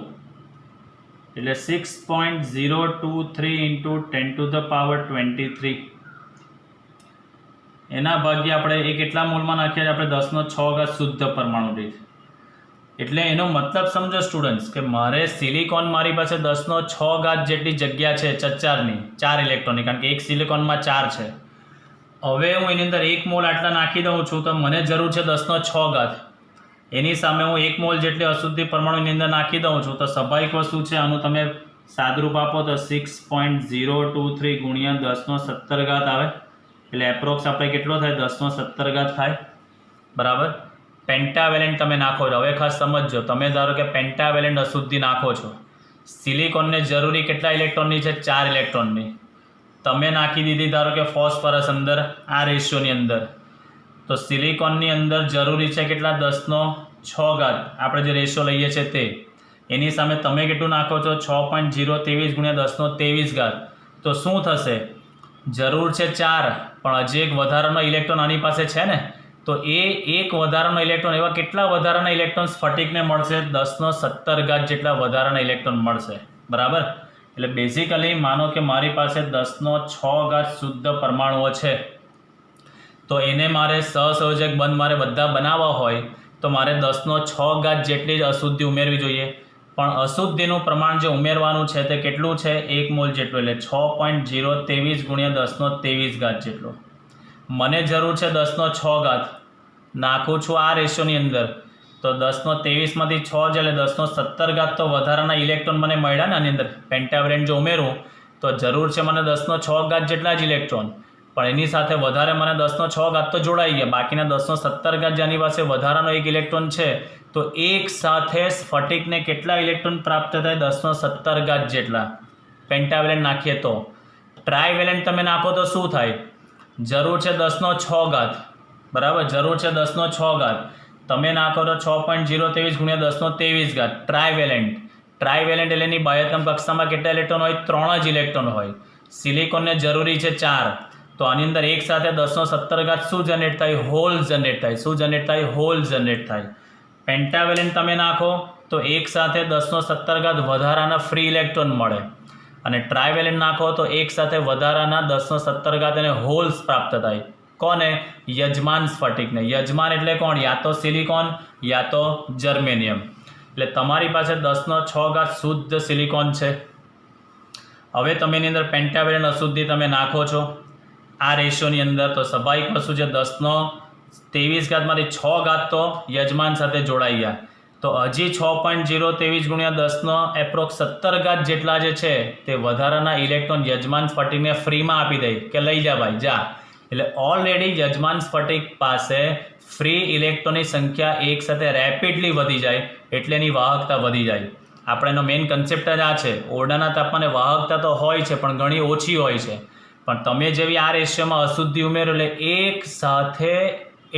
એટલે 6.023 × 10⁻23. એના ભાગ્યે આપણે એ કેટલા મોલમાં નાખ્યા છે, આપણે 10⁶ શુદ્ધ પરમાણુ દીઠ. એટલે એનો મતલબ સમજો સ્ટુડન્ટ્સ કે મારે સિલિકોન મારી પાસે 10⁶ જેટલી જગ્યા છે ચચારની, 4 ઇલેક્ટ્રોનની, કારણ કે એક સિલિકોનમાં 4 છે. હવે હું એની અંદર 1 મોલ આટલા નાખી દઉં છું તો મને જરૂર છે 10⁶. એની સામે હું 1 મોલ જેટલી અશુદ્ધિ પરમાણુ એની અંદર નાખી દઉં છું તો સ્વાભાવિક વસ્તુ છે, આનું તમે સાદરૂપ આપો તો 6.023 ગુણ્યા 10⁻17 આવે, એટલે એપ્રોક્સ આપણે કેટલો થાય 10⁻17 થાય, બરાબર. પેન્ટાવેલેન્ટ તમે નાખો છો. હવે ખાસ સમજજો, તમે ધારો કે પેન્ટાવેલેન્ટ અશુદ્ધિ નાખો છો, સિલિકોનને જરૂરી કેટલા ઇલેક્ટ્રોનની છે? 4 ઇલેક્ટ્રોનની. તમે નાખી દીધી ધારો કે ફોસ્ફરસ અંદર આ રેશિયોની અંદર, તો સિલિકોનની અંદર જરૂરી છે કેટલા? 10⁶. આપણે જે રેશિયો લઈએ છીએ તે. એની સામે તમે કેટલું નાખો છો? 6.023 ગુણ્યા 10⁻23. તો શું થશે? જરૂર છે 4, પણ હજી એક વધારાનો ઇલેક્ટ્રોન આની પાસે છે ને, તો એ એક વધારાનો ઇલેક્ટ્રોન, એવા કેટલા વધારાના ઇલેક્ટ્રોન સ્ફટિકને મળશે? 10⁻17 જેટલા વધારાના ઇલેક્ટ્રોન મળશે, બરાબર. એટલે બેઝિકલી માનો કે મારી પાસે 10⁶ શુદ્ધ પરમાણુઓ છે, તો એને મારે સહસંયોજક બંધ મારે બધા બનાવવા હોય તો મારે 10⁶ જેટલી જ અશુદ્ધિ ઉમેરવી જોઈએ. પણ અશુદ્ધિનું પ્રમાણ જે ઉમેરવાનું છે તે કેટલું છે? 1 મોલ જેટલું, એટલે 6.023 ગુણ્યા 10⁻23 જેટલો. મને જરૂર છે 10⁶. નાખું છું આ રેશિયોની અંદર, તો 10⁻23માંથી 6 છે એટલે 10⁻17 તો વધારાના ઇલેક્ટ્રોન મને મળ્યા ને આની અંદર. પેન્ટાવેલેન્ટ જો ઉમેરું તો જરૂર છે મને 10⁶ જેટલા જ ઇલેક્ટ્રોન, પણ એની સાથે વધારે મને 10⁶ તો જોડાઈ ગયા. બાકીના 10⁻17 જેની પાસે વધારાનો એક ઇલેક્ટ્રોન છે, તો એક સાથે સ્ફટિકને કેટલા ઇલેક્ટ્રોન પ્રાપ્ત થાય? 10⁻17 જેટલા. પેન્ટાવેલેન્ટ નાખીએ તો. ટ્રાયવેલેન્ટ તમે નાખો તો શું થાય? જરૂર છે 10⁶, બરાબર. જરૂર છે 10⁶. તમે નાખો તો 6.023 ગુણ્યા 10⁻23. ટ્રાયવેલેન્ટ. ટ્રાયવેલેન્ટ એટલે એની બાહ્યતમ કક્ષામાં કેટલા ઇલેક્ટ્રોન હોય? 3 જ ઇલેક્ટ્રોન હોય. સિલિકોનને જરૂરી છે 4, તો આની અંદર એક સાથે 10⁻17 શું જનરેટ થાય? હોલ જનરેટ થાય. શું જનરેટ થાય? હોલ જનરેટ થાય. પેન્ટાવેલેન્ટ તમે નાખો તો એક સાથે 10⁻17 વધારાના ફ્રી ઇલેક્ટ્રોન મળે, અને ટ્રાયવેલેન્ટ નાખો તો એક સાથે વધારાના 10⁻17 અને હોલ્સ પ્રાપ્ત થાય. કોને? યજમાન સ્ફટિકને. યજમાન એટલે કોણ? યા તો સિલિકોન યા તો જર્મેનિયમ. એટલે તમારી પાસે 10⁶ શુદ્ધ સિલિકોન છે. હવે તમે એની અંદર પેન્ટાવેલેન્ટ અશુદ્ધિ તમે નાખો છો આ રેશિયોની અંદર, તો સ્વાભાવિક વસ્તુ છે 10⁻23 માંથી 6 તો યજમાન સાથે જોડાઈ ગયા, તો હજી 6.023 ગુણ્યા 10 એપ્રોક્સ 17 જેટલા જે છે તે વધારાના ઇલેક્ટ્રોન યજમાન સ્ફટિકને ફ્રીમાં આપી દે કે લઈ જા ભાઈ જા. એટલે ઓલરેડી યજમાન સ્ફટિક પાસે ફ્રી ઇલેક્ટ્રોનની સંખ્યા એક સાથે રેપિડલી વધી જાય એટલે એની વાહકતા વધી જાય. આપણે એનો મેઇન કન્સેપ્ટ જ આ છે. ઓરડાના તાપમાને વાહકતા તો હોય છે પણ ઘણી ઓછી હોય છે, પણ તમે જેવી આ રેશિયોમાં અશુદ્ધિ ઉમેરો એટલે એક સાથે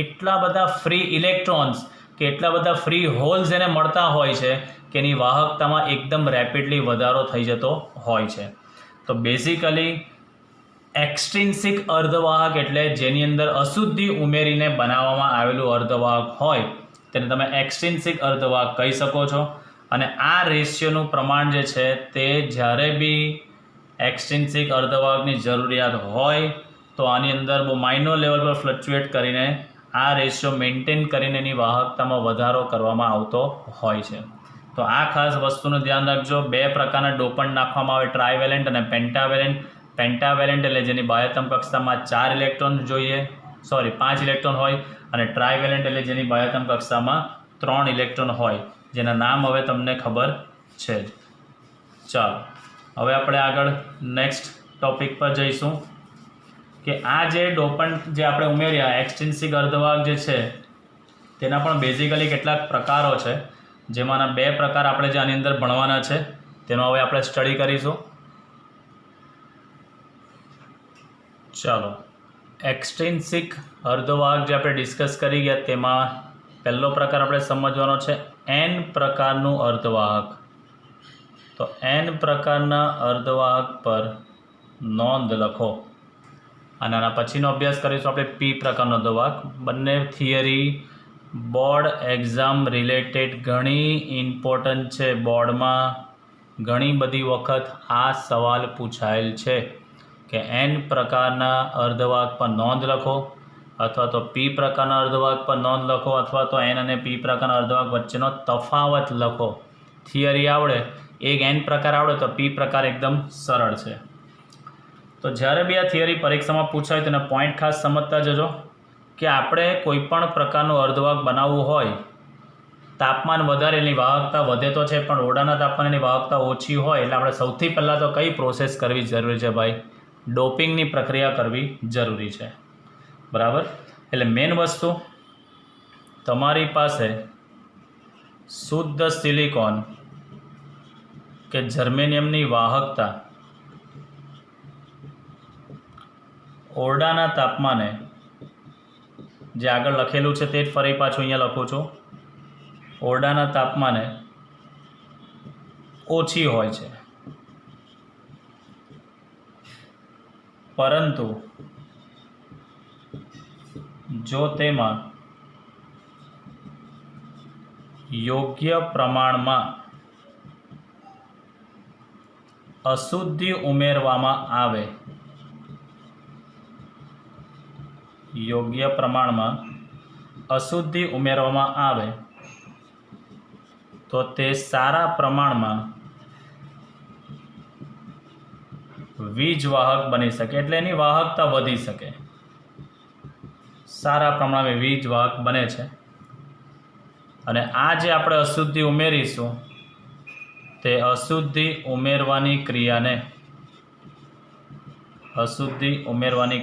એટલા બધા ફ્રી ઇલેક્ટ્રોન્સ કે એટલા બધા ફ્રી હોલ્સ એને મળતા હોય છે કે એની વાહકતામાં એકદમ રેપિડલી વધારો થઈ જતો હોય છે. તો બેઝિકલી એક્સ્ટ્રિન્સિક અર્ધવાહક એટલે જેની અંદર અશુદ્ધિ ઉમેરીને બનાવવામાં આવેલું અર્ધવાહક હોય તેને તમે એક્સ્ટ્રિન્સિક અર્ધવાહક કહી શકો છો. અને આ રેશિયોનું પ્રમાણ જે છે તે જ્યારે બી એક્સ્ટ્રિન્સિક અર્ધવાહકની જરૂરિયાત હોય તો આની અંદર બહુ માઇનોર લેવલ પર ફ્લક્ચ્યુએટ કરીને આ રેશિયો મેન્ટેન કરીને એની વાહકતામાં વધારો કરવામાં આવતો હોય છે. તો આ ખાસ વસ્તુનું ધ્યાન રાખજો. 2 પ્રકારના ડોપન્ટ નાખવામાં આવે, ટ્રાયવેલેન્ટ અને પેન્ટાવેલેન્ટ. પેન્ટાવેલેન્ટ એટલે જેની બાહ્યતમ કક્ષામાં 4 ઇલેક્ટ્રોન જોઈએ, 5 ઇલેક્ટ્રોન હોય, અને ટ્રાયવેલેન્ટ એટલે જેની બાહ્યતમ કક્ષામાં 3 ઇલેક્ટ્રોન હોય, જેના નામ હવે તમને ખબર છે જ. ચાલો હવે આપણે આગળ નેક્સ્ટ ટોપિક પર જઈશું કે આ જે ડોપન્ટ જે આપણે ઉમેર્યા એક્સ્ટ્રિન્સિક અર્ધવાહક જે છે તેના પણ બેઝિકલી કેટલાક પ્રકારો છે, જેમાંના 2 પ્રકાર આપણે જે આની અંદર ભણવાના છે તેનો હવે આપણે સ્ટડી કરીશું. ચાલો, એક્સ્ટ્રિન્સિક અર્ધવાહક જે આપણે ડિસ્કસ કરી ગયા તેમાં પહેલો પ્રકાર આપણે સમજવાનો છે N પ્રકારનું અર્ધવાહક. તો N પ્રકારના અર્ધવાહક પર નોંધ લખો, અને આના પછીનો અભ્યાસ કરીશું આપણે P પ્રકારનો અર્ધવાહક. બંને થિયરી બોર્ડ એક્ઝામ રિલેટેડ ઘણી ઇમ્પોર્ટન્ટ છે. બોર્ડમાં ઘણી બધી વખત આ સવાલ પૂછાયેલ છે કે N પ્રકારના અર્ધવાહક પર નોંધ લખો, અથવા તો P પ્રકારના અર્ધવાહક પર નોંધ લખો, અથવા તો N અને P પ્રકારના અર્ધવાહક વચ્ચેનો તફાવત લખો. થિયરી આવડે, એક N પ્રકાર આવડે તો P પ્રકાર એકદમ સરળ છે. તો જ્યારે બી આ થિયરી પરીક્ષામાં પૂછાય તેના પોઈન્ટ ખાસ સમજતા જજો કે આપણે કોઈ પણ પ્રકારનું અર્ધવાહક બનાવવું હોય, તાપમાન વધારે એની વાહકતા વધે તો છે, પણ ઓરડાના તાપમાનની વાહકતા ઓછી હોય એટલે આપણે સૌથી પહેલાં તો કઈ પ્રોસેસ કરવી જરૂરી છે ભાઈ? ડોપિંગની પ્રક્રિયા કરવી જરૂરી છે, બરાબર. એટલે મેઇન વસ્તુ, તમારી પાસે શુદ્ધ સિલિકોન કે જર્મેનિયમની વાહકતા ઓરડાના તાપમાને, જે આગળ લખેલું છે તે જ ફરી પાછું અહીંયા લખું છું, ઓરડાના તાપમાને ઓછી હોય છે, પરંતુ જો તેમાં યોગ્ય પ્રમાણમાં અશુદ્ધિ ઉમેરવામાં આવે, યોગ્ય પ્રમાણમાં અશુદ્ધિ ઉમેરવામાં આવે તો તે સારા પ્રમાણમાં વીજવાહક બની શકે, એટલે એની વાહકતા વધી શકે, સારા પ્રમાણમાં વીજવાહક બને છે. અને આ જે આપણે અશુદ્ધિ ઉમેરીશું તે અશુદ્ધિ ઉમેરવાની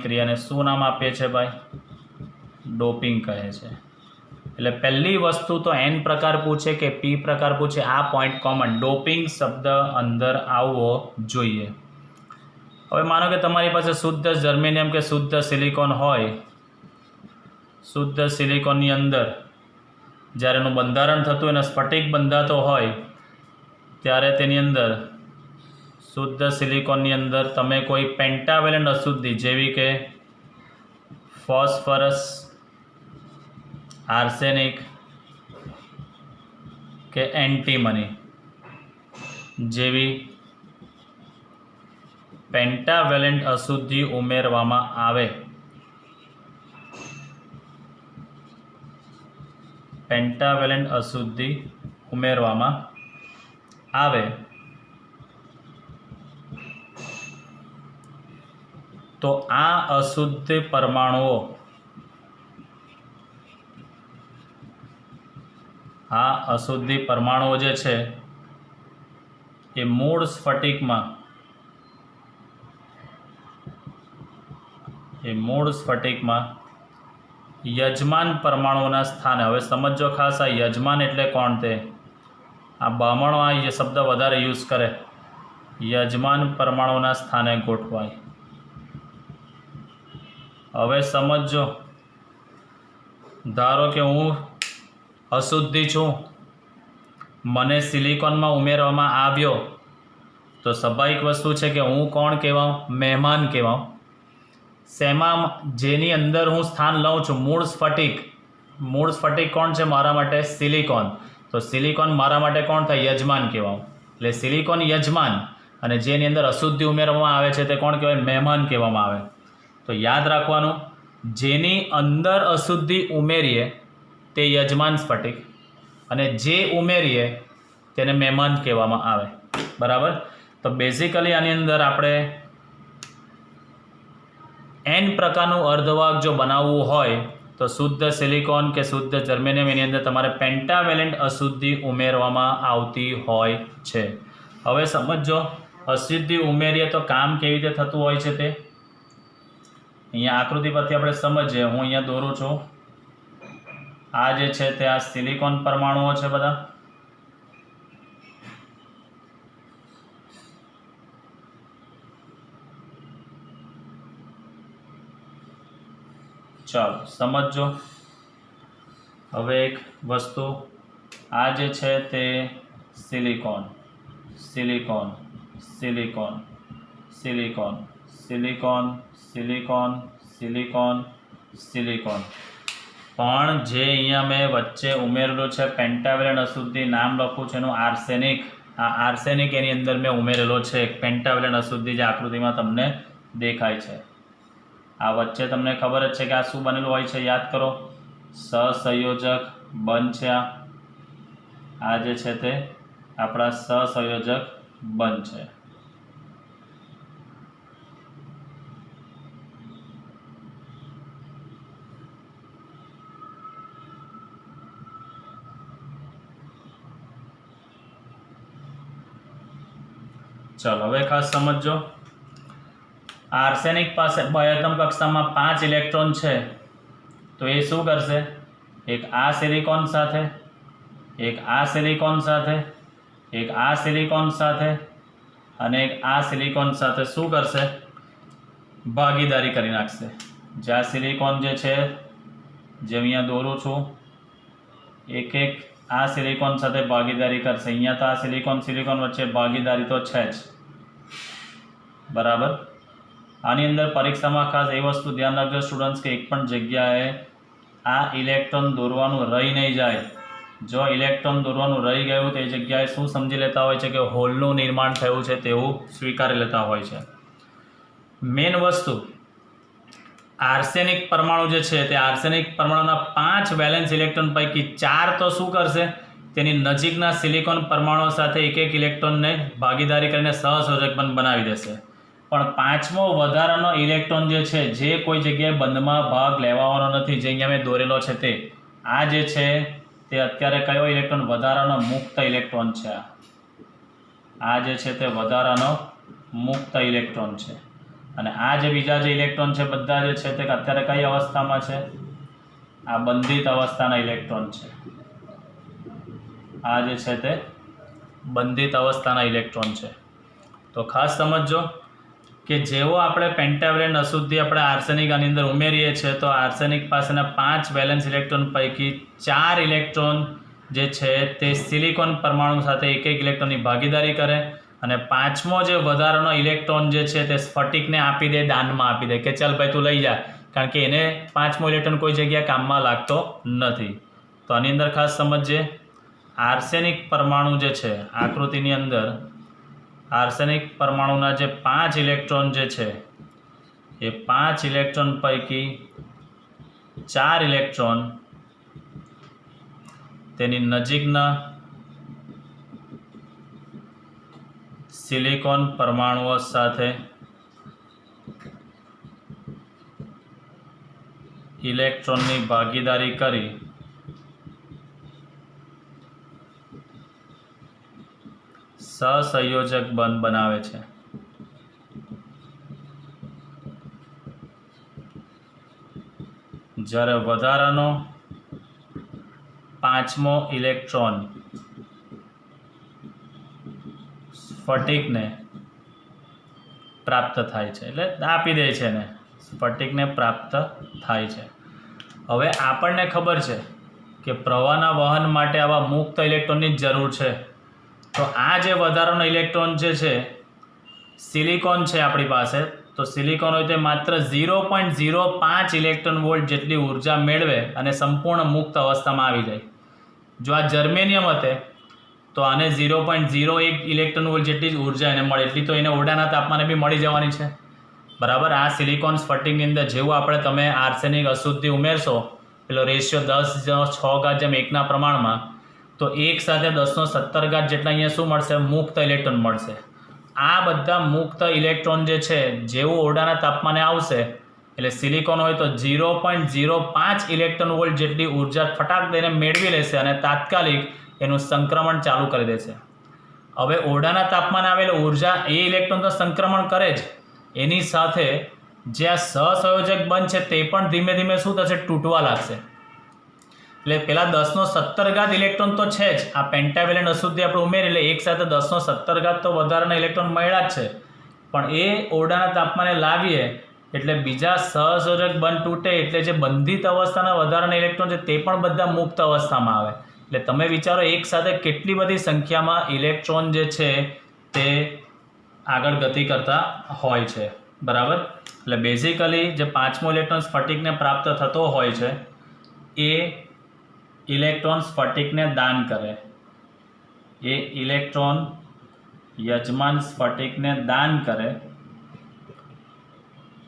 ક્રિયાને શું નામ આપીએ છીએ ભાઈ? ડોપિંગ કહે છે. એટલે પહેલી વસ્તુ તો N પ્રકાર પૂછે કે P પ્રકાર પૂછે, આ પોઈન્ટ કોમન, ડોપિંગ શબ્દ અંદર આવવો જોઈએ. હવે માનો કે તમારી પાસે શુદ્ધ જર્મેનિયમ કે શુદ્ધ સિલિકોન હોય, શુદ્ધ સિલિકોનની અંદર જ્યારે એનું બંધારણ થતું હોય અને સ્ફટિક બંધાતો હોય ત્યારે તેની અંદર શુદ્ધ સિલિકોનની અંદર તમે કોઈ પેન્ટાવેલેન્ટ અશુદ્ધિ જેવી કે ફોસ્ફરસ, આર્સેનિક કે એન્ટીમની જેવી પેન્ટાવેલેન્ટ અશુદ્ધિ ઉમેરવામાં આવે, પેન્ટાવેલેન્ટ અશુદ્ધિ ઉમેરવામાં આવે તો આ અશુદ્ધ પરમાણુઓ જે છે એ મૂળ સ્ફટિકમાં યજમાન પરમાણુઓના સ્થાને, હવે સમજો ખાસ, આ યજમાન એટલે કોણ? તે આ બમણો આ શબ્દ વધારે યુઝ કરે, યજમાન પરમાણુઓના સ્થાને ગોઠવાય. હવે સમજો, ધારો કે હું અશુદ્ધિ છું, મને સિલિકોનમાં ઉમેરવામાં આવ્યો, તો સ્વાભાવિક વસ્તુ છે કે હું કોણ કહેવાઉં? મહેમાન કહેવાઉં. શેમાં? જેની અંદર હું સ્થાન લઉં છું, મૂળ સ્ફટિક કોણ છે મારા માટે? સિલિકોન. તો સિલિકોન મારા માટે કોણ થાય? યજમાન કહેવાઉં. એટલે સિલિકોન યજમાન, અને જેની અંદર અશુદ્ધિ ઉમેરવામાં આવે છે તે કોણ કહેવાય? મહેમાન કહેવામાં આવે. તો યાદ રાખવાનું, જેની અંદર અશુદ્ધિ ઉમેરીએ તે યજમાન સ્ફટિક, અને જે ઉમેરીએ તેને મહેમાન કહેવામાં આવે, બરાબર. તો બેઝિકલી આની અંદર આપણે N પ્રકારનું અર્ધવાહક જો બનાવવું હોય તો શુદ્ધ સિલિકોન કે શુદ્ધ જર્મેનિયમ, એની અંદર તમારે પેન્ટાવેલેન્ટ અશુદ્ધિ ઉમેરવામાં આવતી હોય છે. હવે સમજો, અશુદ્ધિ ઉમેરીએ તો કામ કેવી રીતે થતું હોય છે તે અહીંયા આકૃતિ પરથી આપણે સમજીએ. હું અહીંયા દોરું છું, આ જે છે તે આ સિલિકોન પરમાણુઓ છે બધા, ચાલો સમજો. હવે એક વસ્તુ, આ જે છે તે silicon, silicon, silicon, silicon, silicon, silicon, silicon, silicon, પણ જે અહીંયા મેં વચ્ચે ઉમેરેલું છે પેન્ટાવેલેન્ટ અશુદ્ધિ, નામ લખું છું એનું આર્સેનિક. આ આર્સેનિક એની અંદર મેં ઉમેરેલો છે, પેન્ટાવેલેન્ટ અશુદ્ધિ જે આકૃતિમાં તમને દેખાય છે. આ વચ્ચે તમને ખબર જ છે કે આ શું બનેલું હોય છે? યાદ કરો, સહસંયોજક બંધ છે. આ જે છે તે આપણા સહસંયોજક બંધ છે. चलो हवे खास समझो। आर्सेनिक पास बाह्यतम कक्षा में 5 इलेक्ट्रॉन है, तो ये शू करशे, एक आ सिलिकॉन साथे, एक आ सिलिकॉन साथे, एक आ सिलिकॉन साथे अने एक आ सिलिकॉन साथे शू करशे, भागीदारी करी नाखशे। जे आ सिलिकॉन जे छे, जे अहींया दोरूं छुं, एक एक आ सिलिकॉन साथे भागीदारी करशे। अहींया तो आ सिलिकॉन सिलिकॉन वच्चे भागीदारी तो छे ज, बराबर। आनी अंदर परीक्षा में खास ए वस्तु ध्यान रखजो स्टूडंट्स के एक पण जग्याए आ इलेक्ट्रॉन दौरवानुं रही नहीं जाए। जो इलेक्ट्रॉन दौरवानुं रही गयुं तो ए जग्याए शुं समझी लेता होय छे के होलनुं निर्माण थयुं छे तेवुं स्वीकारी लेता होय छे। मेन वस्तु आर्सेनिक परमाणु जे छे ते आर्सेनिक परमाणुना 5 वेलेन्स इलेक्ट्रॉन पैकी 4 तो शुं करशे, तेनी नजीकना सिलिकॉन परमाणुओ साथे एक एक इलेक्ट्रॉनने भागीदारी करीने सहसंयोजक बंध बनावी देशे। पण 5मो वधारानो इलेक्ट्रॉन जे छे, जे कोई जग्याए बंधमां भाग लेवानो नथी, जे अहींया मैं दोरेलो छे ते आ जे छे ते अत्यारे कयो इलेक्ट्रॉन वधारानो मुक्त इलेक्ट्रॉन छे। आ जे छे ते वधारानो मुक्त इलेक्ट्रॉन छे अने आ जे बीजा जे इलेक्ट्रॉन छे बधा जे छे ते अत्यारे कई अवस्थामां छे, आ बंधित अवस्थाना इलेक्ट्रॉन छे। आ जे छे ते बंधित अवस्थाना इलेक्ट्रॉन छे। तो खास समझो कि जेवो आपणे पेंटावेलेंट अशुद्धि आपणे आर्सेनिक आनी अंदर उमेरीए छे तो आर्सेनिक पासेना 5 वेलेन्स इलेक्ट्रॉन पैकी 4 इलेक्ट्रॉन जे छे ते सिलिकॉन परमाणु साथे एक एक इलेक्ट्रॉननी भागीदारी करे अने 5मो जे वधारानो इलेक्ट्रॉन जे छे ते स्फटिकने आपी दे, दानमां आपी दे के चल भाई तू लई जा, कारण के एने 5मो इलेक्ट्रॉन कोई जग्याए काममां लागतो नथी। तो आनी अंदर खास समझजे आर्सेनिक परमाणु जे छे आकृतिनी अंदर आर्सेनिक परमाणुना जे 5 इलेक्ट्रॉन जे छे ए 5 इलेक्ट्रॉन पैकी 4 इलेक्ट्रॉन तेनी नजीकना सिलिकॉन परमाणुओ साथे इलेक्ट्रॉननी भागीदारी करी सहसंयोजक बंध बनावे छे। ज्यारे वधारानो 5मो इलेक्ट्रॉन स्फटिकने प्राप्त थाय छे, एटले आपी दे छे ने स्फटिकने प्राप्त थाय छे। हवे आपणने खबर छे के प्रवाहना वहन माटे आवा मुक्त इलेक्ट्रॉननी जरूर छे। तो आ जे वधारानो इलेक्ट्रॉन जे छे सिलिकॉन छे आपणी पासे, तो सिलिकॉन होय ते मात्र 0.05 इलेक्ट्रॉन वोल्ट जेटली ऊर्जा मेळवे अने संपूर्ण मुक्त अवस्थामां आवी जाय। जो आ जर्मेनियम हते तो आने 0.01 इलेक्ट्रॉन वोल्ट जेटली ऊर्जा एने मळे, एटली तो एने ओरडाना तापमाने बी मळी जवानी छे, बराबर। आ सिलिकॉन स्फटिकनी अंदर जेवुं आपणे तमे आर्सेनिक अशुद्धि उमेरशो, पेलो रेशियो 10/6 ना प्रमाणमां, तो 1 સાથે 10^17 જેટલા અહીંયા શું મળશે, મુક્ત ઇલેક્ટ્રોન મળશે। આ બધા મુક્ત ઇલેક્ટ્રોન જે છે જેવું ઓરડાના તાપમાને આવશે એટલે સિલિકોન હોય તો 0.05 ઇલેક્ટ્રોન વોલ્ટ જેટલી ઉર્જા ફટાક દઈને મેળવી લેશે અને તાત્કાલિક એનું સંક્રમણ ચાલુ કરી દેશે। હવે ઓરડાના તાપમાને આવેલ ઉર્જા એ ઇલેક્ટ્રોન તો સંક્રમણ કરે જ, એની સાથે જે આ સહસંયોજક બંધ છે તે પણ ધીમે ધીમે શું થશે, તૂટવા લાગશે। એટલે પેલા 10^17 ઇલેક્ટ્રોન તો છે જ, આ પેન્ટાવેલેન્ટ અશુદ્ધિ આપણે ઉમેરી એટલે 1 સાથે 10^17 તો વધારાના ઇલેક્ટ્રોન મળ્યા જ છે, પણ એ ઓરડાના તાપમાને લાવીએ એટલે બીજા સહસંયોજક બંધ તૂટે એટલે જે બંધિત અવસ્થાના વધારાના ઇલેક્ટ્રોન છે તે પણ બધા મુક્ત અવસ્થામાં આવે। એટલે તમે વિચારો એક સાથે કેટલી બધી સંખ્યામાં ઇલેક્ટ્રોન જે છે તે આગળ ગતિ કરતા હોય છે, બરાબર। એટલે બેઝિકલી જે 5મો ઇલેક્ટ્રોન સ્ફટિકને પ્રાપ્ત થતો હોય છે એ इलेक्ट्रॉन स्फटिक ने दान करे, ये इलेक्ट्रॉन यजमान स्फटिक ने दान करे,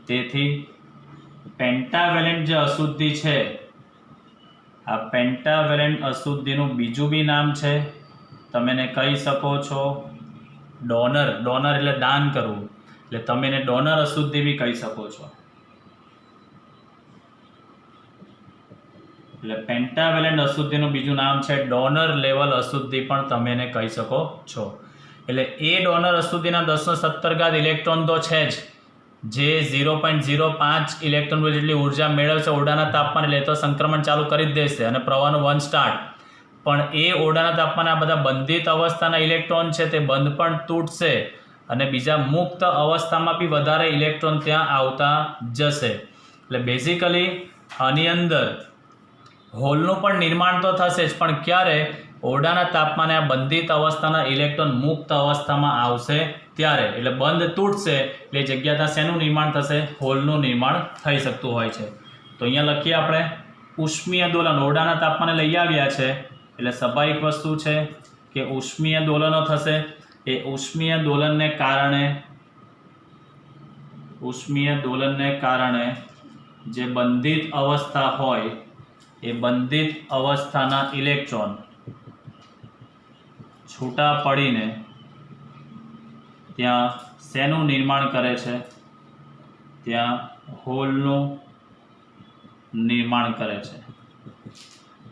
तेथी पेंटावेलेंट जो अशुद्धि है आ पेंटावेलेंट अशुद्धिनु बीजू बी नाम है, तमे ने कही सको छो डोनर। डोनर एटले दान करवुं, एटले तमे ने डोनर अशुद्धि बी कही सको छो। એટલે પેન્ટાવેલેન્ટ અશુદ્ધિનું બીજું નામ છે ડોનર લેવલ અશુદ્ધિ પણ તમે એને કહી શકો છો। એટલે એ ડોનર અશુદ્ધિના 1017 ઇલેક્ટ્રોન તો છે જ, જે 0.05 ઇલેક્ટ્રોન જેટલી ઉર્જા મેળવશે ઓરડાના તાપમાને, એટલે તો સંક્રમણ ચાલુ કરી જ દેશે અને પ્રવાહનું 1 સ્ટાર્ટ. પણ એ ઓરડાના તાપમાને આ બધા બંધિત અવસ્થાના ઇલેક્ટ્રોન છે તે બંધ પણ તૂટશે અને બીજા મુક્ત અવસ્થામાં બી વધારે ઇલેક્ટ્રોન ત્યાં આવતા જશે. એટલે બેઝિકલી આની અંદર હોલનું પણ નિર્માણ તો થશે જ, પણ ક્યારે? ઓરડાના તાપમાને આ બંધિત અવસ્થાના ઇલેક્ટ્રોન મુક્ત અવસ્થામાં આવશે ત્યારે. એટલે બંધ તૂટશે એટલે જગ્યા ત્યાં શેનું નિર્માણ થશે? હોલનું નિર્માણ થઈ શકતું હોય છે. તો અહીંયા લખીએ આપણે ઉષ્મીય દોલન. ઓરડાના તાપમાને લઈ આવ્યા છે એટલે સ્વાભાવિક વસ્તુ છે કે ઉષ્મીય દોલનો થશે. એ ઉષ્મીય દોલનને કારણે જે બંધિત અવસ્થા હોય એ બંધિત અવસ્થાના ઇલેક્ટ્રોન છૂટા પડીને ત્યાં શેનું નિર્માણ કરે છે? ત્યાં હોલનું નિર્માણ કરે છે.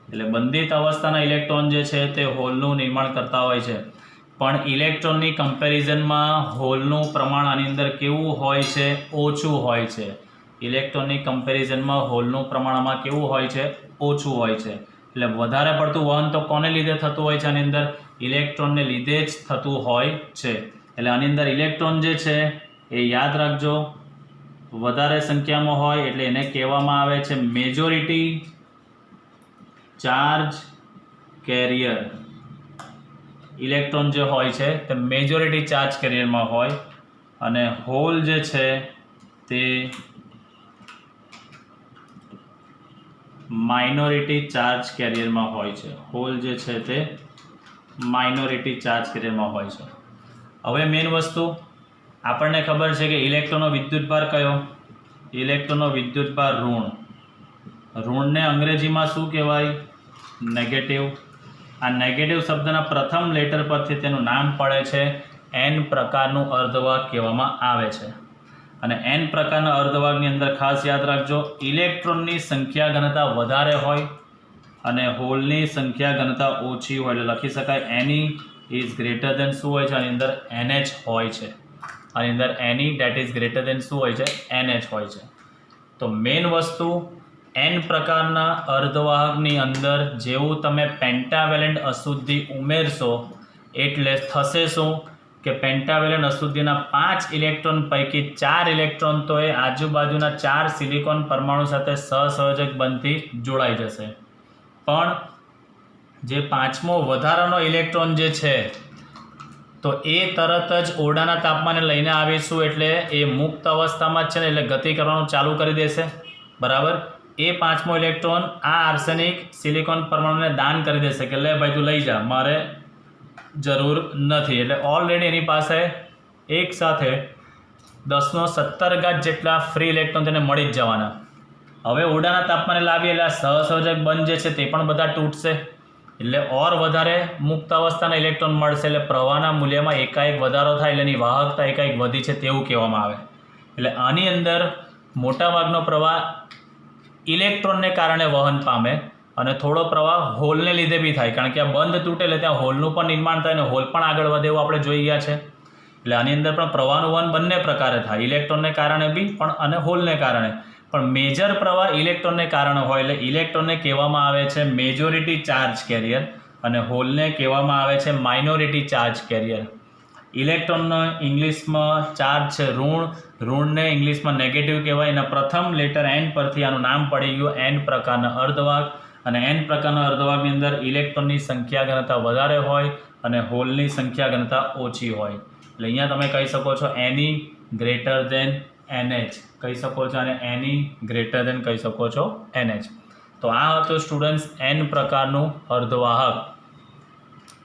એટલે બંધિત અવસ્થાના ઇલેક્ટ્રોન જે છે તે હોલનું નિર્માણ કરતા હોય છે. પણ ઇલેક્ટ્રોનની કમ્પેરિઝનમાં હોલનું પ્રમાણ આની અંદર કેવું હોય છે? ઓછું હોય છે. ઇલેક્ટ્રોનની કમ્પેરિઝનમાં હોલનું પ્રમાણ આમાં કેવું હોય છે? ઓછું હોય છે. એટલે વધારે પડતું વહન તો કોને લીધે થતું હોય છે? આની અંદર ઇલેક્ટ્રોનને લીધે જ થતું હોય છે. એટલે આની અંદર ઇલેક્ટ્રોન જે છે એ યાદ રાખજો વધારે સંખ્યામાં હોય એટલે એને કહેવામાં આવે છે મેજોરિટી ચાર્જ કેરિયર. ઇલેક્ટ્રોન જે હોય છે તે મેજોરિટી ચાર્જ કેરિયરમાં હોય અને હોલ જે છે તે માઇનોરિટી ચાર્જ કેરિયરમાં હોય છે. હોલ જે છે તે માઇનોરિટી ચાર્જ કેરિયરમાં હોય છે. હવે મેઇન વસ્તુ આપણને ખબર છે કે ઇલેક્ટ્રોનનો વિદ્યુતભાર કયો? ઇલેક્ટ્રોનનો વિદ્યુતભાર ઋણ. ઋણને અંગ્રેજીમાં શું કહેવાય? નેગેટિવ. આ નેગેટિવ શબ્દના પ્રથમ લેટર પરથી તેનું નામ પડે છે એન પ્રકારનું અર્ધવાહક કહેવામાં આવે છે. અને એન પ્રકારના અર્ધવાહકની અંદર ખાસ યાદ રાખજો ઇલેક્ટ્રોનની સંખ્યા ઘનતા વધારે હોય અને હોલની સંખ્યા ઘનતા ઓછી હોય. એટલે લખી શકાય એની ઇઝ ગ્રેટર દેન શું હોય છે? આની અંદર NH હોય છે. આની અંદર એની ડેટ ઇઝ ગ્રેટર દેન શું હોય છે? NH હોય છે. તો મેઇન વસ્તુ એન પ્રકારના અર્ધવાહકની અંદર જેવું તમે પેન્ટાવેલેન્ટ અશુદ્ધિ ઉમેરશો એટલે થશે શું કે પેન્ટાવેલેન્ટ અશુદ્ધિના 5 ઇલેક્ટ્રોન પૈકી 4 ઇલેક્ટ્રોન તો એ આજુબાજુના 4 સિલિકોન પરમાણુ સાથે સહસંયોજક બંધથી જોડાઈ જશે. પણ જે પાંચમો વધારાનો ઇલેક્ટ્રોન જે છે તો એ તરત જ ઓરડાના તાપમાને લઈને આવીશું એટલે એ મુક્ત અવસ્થામાં જ છે ને એટલે ગતિ કરવાનું ચાલુ કરી દેશે. બરાબર. એ પાંચમો ઇલેક્ટ્રોન આ આર્સેનિક સિલિકોન પરમાણુને દાન કરી દેશે કે લે ભાઈ તું લઈ જા, મારે જરૂર નથી. એટલે ઓલરેડી એની પાસે એક સાથે 1017 જેટલા ફ્રી ઇલેક્ટ્રોન તેને મળી જ જવાના. હવે ઓરડાના તાપમાને લાવીએ એટલે સહસંયોજક બંધ જે છે તે પણ બધા તૂટશે એટલે ઓર વધારે મુક્ત અવસ્થાના ઇલેક્ટ્રોન મળશે. એટલે પ્રવાહના મૂલ્યમાં એકાએક વધારો થાય એટલે એની વાહકતા એકાએક વધી છે તેવું કહેવામાં આવે. એટલે આની અંદર મોટાભાગનો પ્રવાહ ઇલેક્ટ્રોનને કારણે વહન પામે અને થોડો પ્રવાહ હોલને લીધે બી થાય, કારણ કે આ બંધ તૂટે એટલે ત્યાં હોલનું પણ નિર્માણ થાય અને હોલ પણ આગળ વધે એવું આપણે જોઈ ગયા છે. એટલે આની અંદર પણ પ્રવાહનું વહન બંને પ્રકારે થાય, ઇલેક્ટ્રોનને કારણે બી પણ અને હોલને કારણે. પણ મેજર પ્રવાહ ઇલેક્ટ્રોનને કારણે હોય એટલે ઇલેક્ટ્રોનને કહેવામાં આવે છે મેજોરિટી ચાર્જ કેરિયર અને હોલને કહેવામાં આવે છે માઇનોરિટી ચાર્જ કેરિયર. ઇલેક્ટ્રોનનો ઇંગ્લિશમાં ચાર્જ છે ઋણ, ઋણને ઇંગ્લિશમાં નેગેટિવ કહેવાય. એના પ્રથમ લેટર એન પરથી આનું નામ પડી ગયું એન પ્રકારના અર્ધવાહક. અને એન પ્રકારના અર્ધવાહકની અંદર ઇલેક્ટ્રોનની સંખ્યા ઘનતા વધારે હોય અને હોલની સંખ્યા ઘનતા ઓછી હોય. એટલે અહીંયા તમે કહી શકો છો એની ગ્રેટર દેન NH કહી શકો છો અને એની ગ્રેટર દેન કહી શકો છો NH. તો આ હતું સ્ટુડન્ટ્સ એન પ્રકારનું અર્ધવાહક.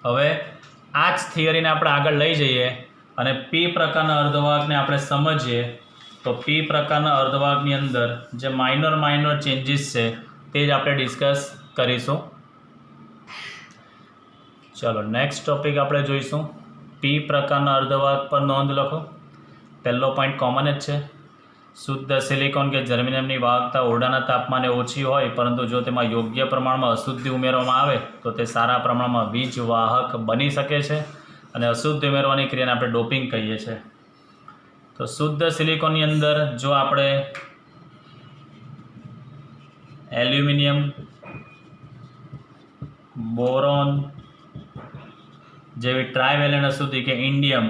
હવે આ જ થિયરીને આપણે આગળ લઈ જઈએ અને પી પ્રકારના અર્ધવાહકને આપણે સમજીએ. તો પી પ્રકારના અર્ધવાહકની અંદર જે માઇનોર ચેન્જીસ છે તે જ આપણે ડિસ્કસ કરીશું. ચલો નેક્સ્ટ ટોપિક આપણે જોઈશું પી પ્રકારના અર્ધવાહક પર નોંધ લખો. પહેલો પોઈન્ટ કોમન જ છે. શુદ્ધ સિલિકોન કે જર્મેનિયમની વાહકતા ઓરડાના તાપમાને ઓછી હોય પરંતુ જો તેમાં યોગ્ય પ્રમાણમાં અશુદ્ધિ ઉમેરવામાં આવે તો તે સારા પ્રમાણમાં વીજ વાહક બની શકે છે. અને અશુદ્ધ ઉમેરવાની ક્રિયાને આપણે ડોપિંગ કહીએ છીએ. તો શુદ્ધ સિલિકોનની અંદર જો આપણે એલ્યુમિનિયમ, બોરોન જેવી ટ્રાયવેલેન્ટ અશુદ્ધિ કે ઇન્ડિયમ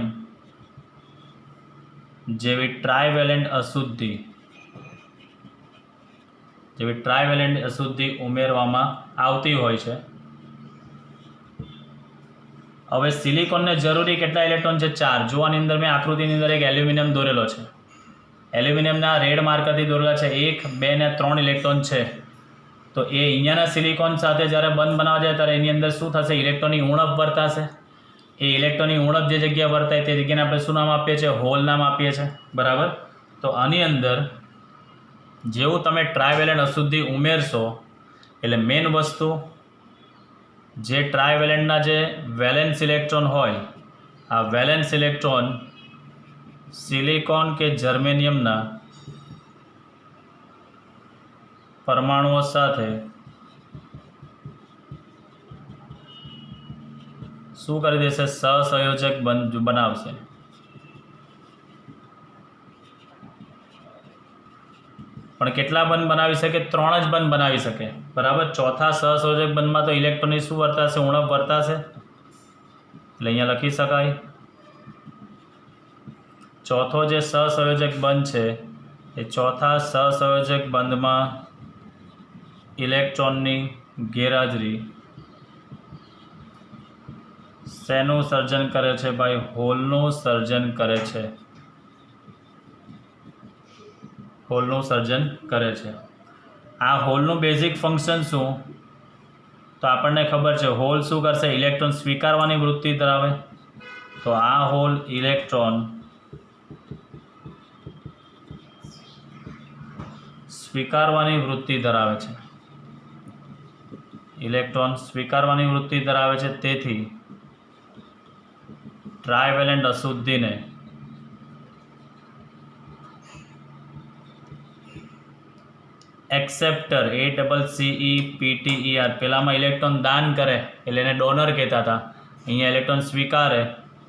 જેવી ટ્રાયવેલેન્ટ અશુદ્ધિ ઉમેરવામાં આવતી હોય છે. હવે સિલિકોનને જરૂરી કેટલા ઇલેક્ટ્રોન છે? 4. જો આની અંદર મેં આકૃતિની અંદર એક એલ્યુમિનિયમ દોરેલો છે, એલ્યુમિનિયમના રેડ માર્કરથી દોરેલા છે 1, 2 ને 3 ઇલેક્ટ્રોન છે. તો એ અહીંયાના સિલિકોન સાથે જ્યારે બંધ બનાવવા જાય ત્યારે એની અંદર શું થશે? ઇલેક્ટ્રોનની ઉણપ વર્તાશે. એ ઇલેક્ટ્રોનની ઉણપ જે જગ્યા વર્તાય તે જગ્યાને આપણે શું નામ આપીએ છીએ? હોલ નામ આપીએ છીએ. બરાબર. તો આની અંદર જેવું તમે ટ્રાયવેલેન્ટ અશુદ્ધિ ઉમેરશો એટલે મેઇન વસ્તુ જે ટ્રાયવેલેન્ટના જે વેલેન્સ ઇલેક્ટ્રોન હોય, આ વેલેન્સ ઇલેક્ટ્રોન સિલિકોન કે જર્મેનિયમના પરમાણુઓ સાથે શું કરી દેશે? સહસંયોજક બનાવશે. પણ કેટલા બંધ બનાવી શકે? 3 જ બંધ બનાવી શકે. બરાબર. ચોથા સહસંયોજક બંધમાં તો ઇલેક્ટ્રોનની શું વર્તાશે? ઉણપ વર્તાશે. એટલે અહીંયા લખી શકાય ચોથો જે સહસંયોજક બંધ છે એ ચોથા સહસંયોજક બંધમાં ઇલેક્ટ્રોનની ગેરહાજરી શેનું સર્જન કરે છે ભાઈ? હોલનું સર્જન કરે છે. હોલનું સર્જન કરે છે. આ હોલનું બેઝિક ફંક્શન શું? તો આપણને ખબર છે હોલ શું કરશે? ઇલેક્ટ્રોન સ્વીકારવાની વૃત્તિ ધરાવે. તો આ હોલ ઇલેક્ટ્રોન સ્વીકારવાની વૃત્તિ ધરાવે છે. ઇલેક્ટ્રોન સ્વીકારવાની વૃત્તિ ધરાવે છે. તેથી ટ્રાયવેલેન્ટ અશુદ્ધિને એક્સેપ્ટર ACCEPTER પેલામાં ઇલેક્ટ્રોન દાન કરે એટલે એને ડોનર કહેતા હતા. અહીંયા ઇલેક્ટ્રોન સ્વીકારે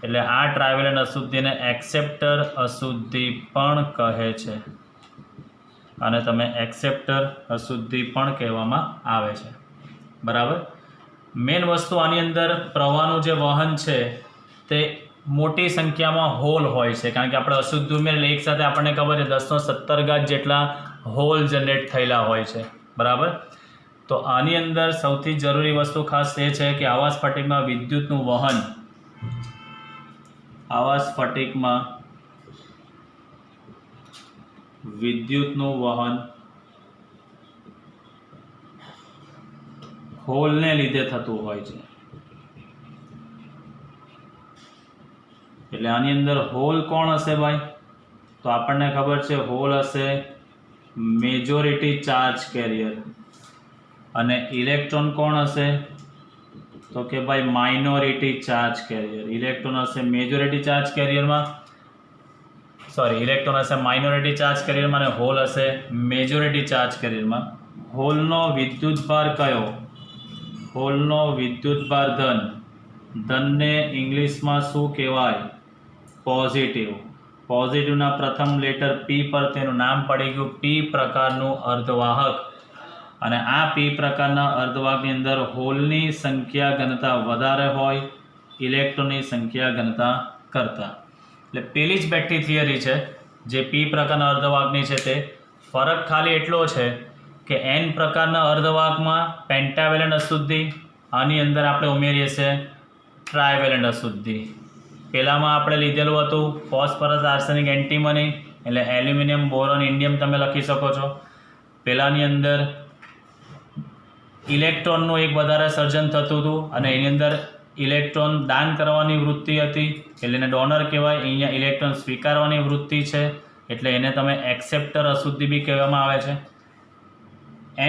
એટલે આ ટ્રાયવેલેન્ટ અશુદ્ધિને એક્સેપ્ટર અશુદ્ધિ પણ કહે છે. અને તમે એક્સેપ્ટર અશુદ્ધિ પણ કહેવામાં આવે છે. બરાબર. મેઇન વસ્તુ આની અંદર પ્રવાહનું જે વહન છે તે મોટી સંખ્યામાં હોલ હોય છે. કારણ કે આપણે અશુદ્ધ ઉમેરેલ એક સાથે આપણને ખબર છે 1017 જેટલા હોલ જનરેટ થયેલા હોય છે. બરાબર. તો આની અંદર સૌથી જરૂરી વસ્તુ ખાસ એ છે કે આવા સ્ફટિકમાં વિદ્યુતનું વહન, આવા સ્ફટિકમાં વિદ્યુતનું વહન હોલને લીધે થતું હોય છે. એટલે આની અંદર હોલ કોણ હશે ભાઈ? તો આપણને ખબર છે હોલ હશે મેજોરિટી ચાર્જ કેરિયર. અને ઇલેક્ટ્રોન કોણ હશે? તો કે ભાઈ માઇનોરિટી ચાર્જ કેરિયર. ઇલેક્ટ્રોન હશે મેજોરિટી ચાર્જ કેરિયરમાં, ઇલેક્ટ્રોન હશે માઇનોરિટી ચાર્જ કેરિયરમાં અને હોલ હશે મેજોરિટી ચાર્જ કેરિયરમાં. હોલનો વિદ્યુતભાર કયો? હોલનો વિદ્યુતભાર ધન. ધનને ઇંગ્લિશમાં શું કહેવાય? પોઝિટિવ. પોઝિટિવના પ્રથમ લેટર P પર તેનું નામ પડી ગયું. P પ્રકારનું અર્ધવાહક. અને આ P પ્રકારના અર્ધવાહકની અંદર હોલની સંખ્યા ઘનતા વધારે હોય ઇલેક્ટ્રોનની સંખ્યા ઘનતા કરતાં. એટલે પેલી જ બેટરી થિયરી છે જે P પ્રકારના અર્ધવાહકની છે. તે ફરક ખાલી એટલો છે કે N પ્રકારના અર્ધવાહકમાં પેન્ટાવેલેન્ટ અશુદ્ધિ, આની અંદર આપણે ઉમેરીએ છીએ ટ્રાયવેલેન્ટ અશુદ્ધિ. પહેલામાં આપણે લીધેલું હતું ફોસ્ફરસ આર્સેનિક એન્ટીમની, એટલે એલ્યુમિનિયમ, બોરોન, ઇન્ડિયમ તમે લખી શકો છો. પહેલાંની અંદર ઇલેક્ટ્રોનનું એક વધારે સર્જન થતું હતું અને એની અંદર ઇલેક્ટ્રોન દાન કરવાની વૃત્તિ હતી એટલે એને ડોનર કહેવાય. અહીંયા ઇલેક્ટ્રોન સ્વીકારવાની વૃત્તિ છે એટલે એને તમે એક્સેપ્ટર અશુદ્ધિ બી કહેવામાં આવે છે.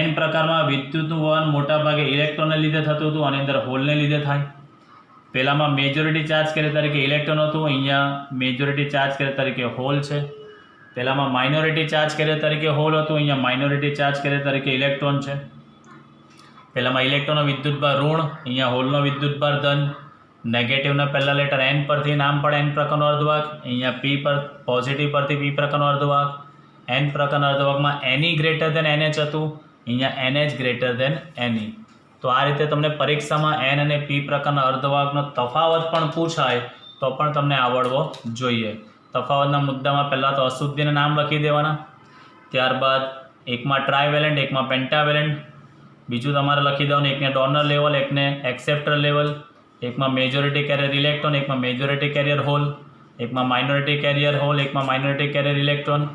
N પ્રકારમાં વિદ્યુતનું વહન મોટાભાગે ઇલેક્ટ્રોનને લીધે થતું હતું, આની અંદર હોલને લીધે થાય. પહેલામાં મેજોરિટી ચાર્જ કેરિયર તરીકે ઇલેક્ટ્રોન હતું, અહીંયા મેજોરિટી ચાર્જ કેરિયર તરીકે હોલ છે. પહેલામાં માઇનોરિટી ચાર્જ કેરિયર તરીકે હોલ હતું, અહીંયા માઇનોરિટી ચાર્જ કેરિયર તરીકે ઇલેક્ટ્રોન છે. પહેલામાં ઇલેક્ટ્રોનનો વિદ્યુતભાર ઋણ, અહીંયા હોલનો વિદ્યુતભાર ધન. નેગેટિવના પહેલા લેટર એન પરથી નામ પડે એન પ્રકારનો અર્ધવાક, અહીંયા પી પર પોઝિટિવ પરથી પી પ્રકારનો અર્ધવાક, એન પ્રકારના અર્ધવાકમાં એની ગ્રેટર દેન NH હતું, અહીંયા NH ગ્રેટર દેન NE. તો આ રીતે તમને પરીક્ષામાં એન અને પી પ્રકારના અર્ધવાકનો તફાવત પણ પૂછાય તો પણ તમને આવડવો જોઈએ. તફાવતના મુદ્દામાં પહેલાં તો અશુદ્ધિના નામ લખી દેવાના, ત્યારબાદ એકમાં ટ્રાયવેલેન્ટ એકમાં પેન્ટાવેલેન્ટ, બીજું તમારે લખી દેવાનું એકને ડોનર લેવલ એકને એક્સેપ્ટર લેવલ, એકમાં મેજોરિટી કેરિયર ઇલેક્ટ્રોન એકમાં મેજોરિટી કેરિયર હોલ, એકમાં માઇનોરિટી કેરિયર હોલ એકમાં માઇનોરિટી કેરિયર ઇલેક્ટ્રોન,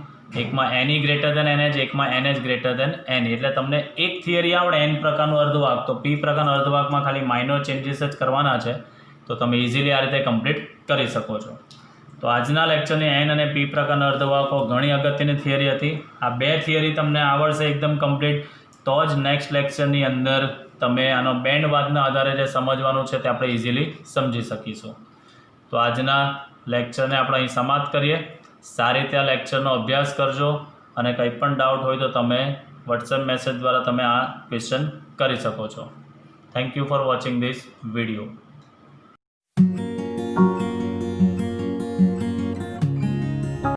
એકમાં NE ગ્રેટર દેન NH એકમાં NH ગ્રેટર દેન NE. એટલે તમને એક થિયરી આવડે એન પ્રકારનું અર્ધવાક, તો પી પ્રકારના અર્ધવાકમાં ખાલી માઇનોર ચેન્જીસ જ કરવાના છે, તો તમે ઇઝીલી આ રીતે કમ્પ્લીટ કરી શકો છો. તો આજના લેક્ચરની એન અને પી પ્રકારના અર્ધવાકો ઘણી અગત્યની થિયરી હતી. આ બે થિયરી તમને આવડશે એકદમ કમ્પ્લીટ, તો જ નેક્સ્ટ લેક્ચરની અંદર તમે આનો બેન્ડવાદના આધારે જે સમજવાનું છે તે આપણે ઇઝીલી સમજી શકીશું. તો આજના લેક્ચરને આપણે અહીં સમાપ્ત કરીએ. સારી રીતે આ લેક્ચરનો અભ્યાસ કરજો અને કંઈ પણ ડાઉટ હોય તો તમે વોટ્સએપ મેસેજ દ્વારા તમે આ ક્વેશ્ચન કરી શકો છો. Thank you for watching this video.